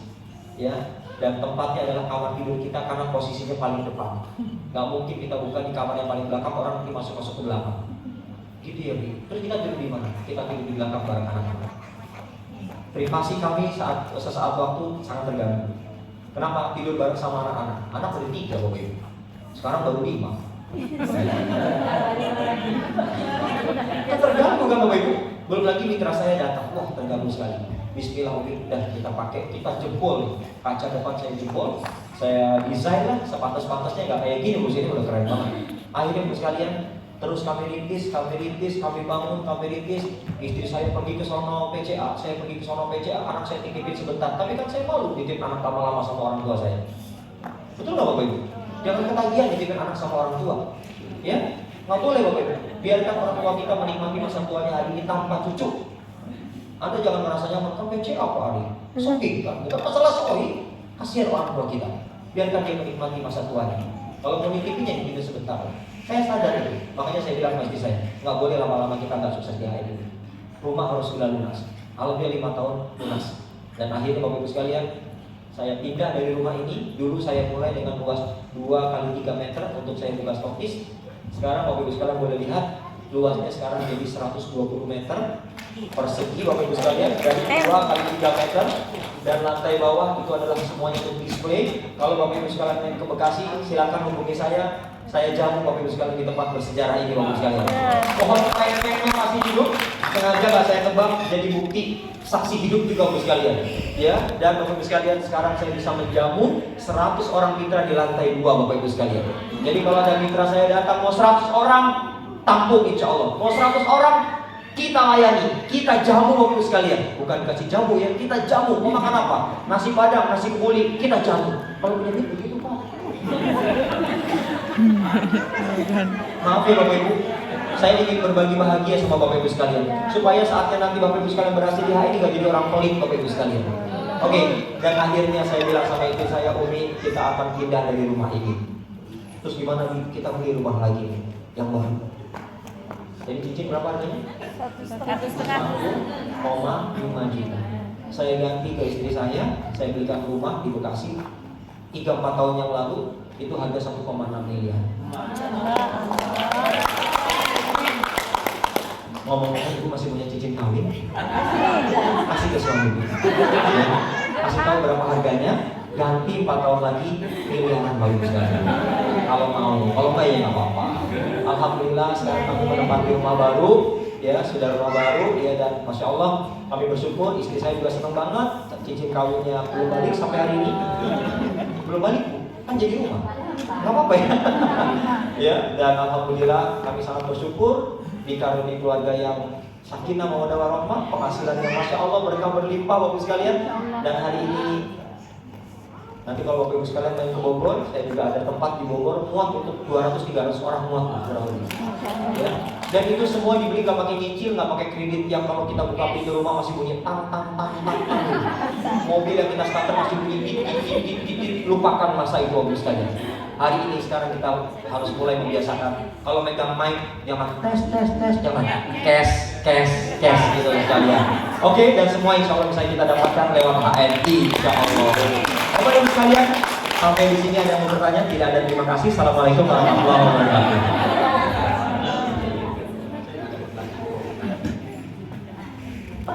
ya. Dan tempatnya adalah kamar tidur kita karena posisinya paling depan. Gak mungkin kita buka di kamar yang paling belakang, orang nanti masuk ke belakang. Gitu ya, Bi. Terus kita tidur di mana? Kita tidur di belakang bareng anak-anak. Privasi kami sesaat waktu sangat terganggu. Kenapa? Tidur bareng sama anak-anak. Anak udah 3 Bapak Ibu. Sekarang baru 5. Terganggu kan Bapak Ibu? Belum lagi mitra saya datang. Wah, terganggu sekali. Bismillah Umi, dah kita pakai, kita jempol. Kaca depan saya jempol. Saya desain lah sepantas-pantasnya, nggak kayak gini, bos ini udah keren banget. Akhirnya bos sekalian, terus kami rintis, kami bangun, kami rintis. Istri saya pergi ke sono PCA, saya pergi ke sono PCA, anak saya titipin sebentar. Tapi kan saya malu titip anak lama-lama sama orang tua saya. Betul nggak Bapak Ibu? Jangan ketagihan titipin anak sama orang tua. Ya, nggak boleh Bapak Ibu. Biarkan orang tua kita menikmati masa tuanya hari ini tanpa cucu. Anda jangan merasa nyaman, kan PCA Pak Ari, sohih kan? Bukan masalah sohih, kasihan orang tua kita. Biarkan dia menikmati masa tuanya. Kalau mau nitipinnya itu sebentar. Saya sadar itu, makanya saya bilang sama istri saya, nggak boleh lama-lama kita nggak sukses di hari ini. Rumah harus sudah lunas. Alhamdulillah 5 tahun lunas. Dan akhirnya Bapak Ibu sekalian, saya pindah dari rumah ini. Dulu saya mulai dengan luas 2x3 meter untuk saya buka stokis. Sekarang Bapak Ibu sekalian boleh lihat, luasnya sekarang jadi 120 meter persegi Bapak Ibu sekalian, dari 2x3 meter, dan lantai bawah itu adalah semuanya untuk display. Kalau Bapak Ibu sekalian main ke Bekasi, silakan hubungi saya. Saya jamu Bapak Ibu sekalian di tempat bersejarah ini Bapak Ibu sekalian. Pohon peyem masih hidup, sengaja nggak saya tebang jadi bukti saksi hidup juga Bapak Ibu sekalian. Ya, dan Bapak Ibu sekalian, sekarang saya bisa menjamu 100 orang mitra di lantai 2 Bapak Ibu sekalian. Jadi kalau ada mitra saya datang mau 100 orang, tampung insya Allah. Mau 100 orang, kita layani, kita jamu Bapak Ibu sekalian. Bukan kasih jamu ya, kita jamu. Mau makan apa? Nasi padang, nasi kebuli, kita jamu. Kalau punya duit begitu Pak. Maaf ya Bapak Ibu, saya ingin berbagi bahagia sama Bapak Ibu sekalian, supaya saatnya nanti Bapak Ibu sekalian berhasil di HI gak jadi orang pelit Bapak Ibu sekalian. Oke, dan akhirnya saya bilang sama istri saya, Umi, kita akan pindah dari rumah ini. Terus gimana nih? Kita beli rumah lagi nih, yang baru. Jadi cincin berapa harganya? 1,5 juta. Saya ganti ke istri saya belikan rumah di Bekasi 3-4 tahun yang lalu, itu harga 1,6 miliar. Ngomong-ngomong, ibu masih punya cincin kawin? Kasih ke suami ibu. Kasih tahu berapa harganya, ganti 4 tahun lagi miliaran Bapak Ibu sekalian. Kalau mau, kalau enggak ya nggak apa-apa. Alhamdulillah sekarang kami menempati rumah baru, ya sudah rumah baru, ya, dan Masya Allah kami bersyukur. Istri saya juga senang banget. Cincin kawinnya belum balik sampai hari ini, belum balik kan jadi rumah, nggak apa-apa ya. Ya, dan Alhamdulillah kami sangat bersyukur dikaruniai keluarga yang sakinah mawaddah warahmah, penghasilan yang Masya Allah mereka berlimpah Bapak Ibu sekalian. Dan hari ini nanti kalau Bapak Ibu sekalian main ke Bogor, saya juga ada tempat di Bogor muat untuk 200-300 orang muat kurang lebih. Ya. Dan itu semua dibeli nggak pakai nyicil, nggak pakai kredit yang kalau kita buka pintu rumah masih bunyi tang tang tang tang tang. Mobil yang kita starter masih bunyi tit tit tit tit tit. Lupakan masa itu Bapak Ibu sekalian. Hari ini sekarang kita harus mulai membiasakan kalau megang mic jangan tes, jangan cash gitu sekalian. Oke, dan semua insya Allah bisa kita dapatkan lewat HNI insya Allah. Bapak-Ibu sekalian, sampai di sini ada yang mau bertanya? Tidak ada, terima kasih. Assalamualaikum warahmatullahi wabarakatuh.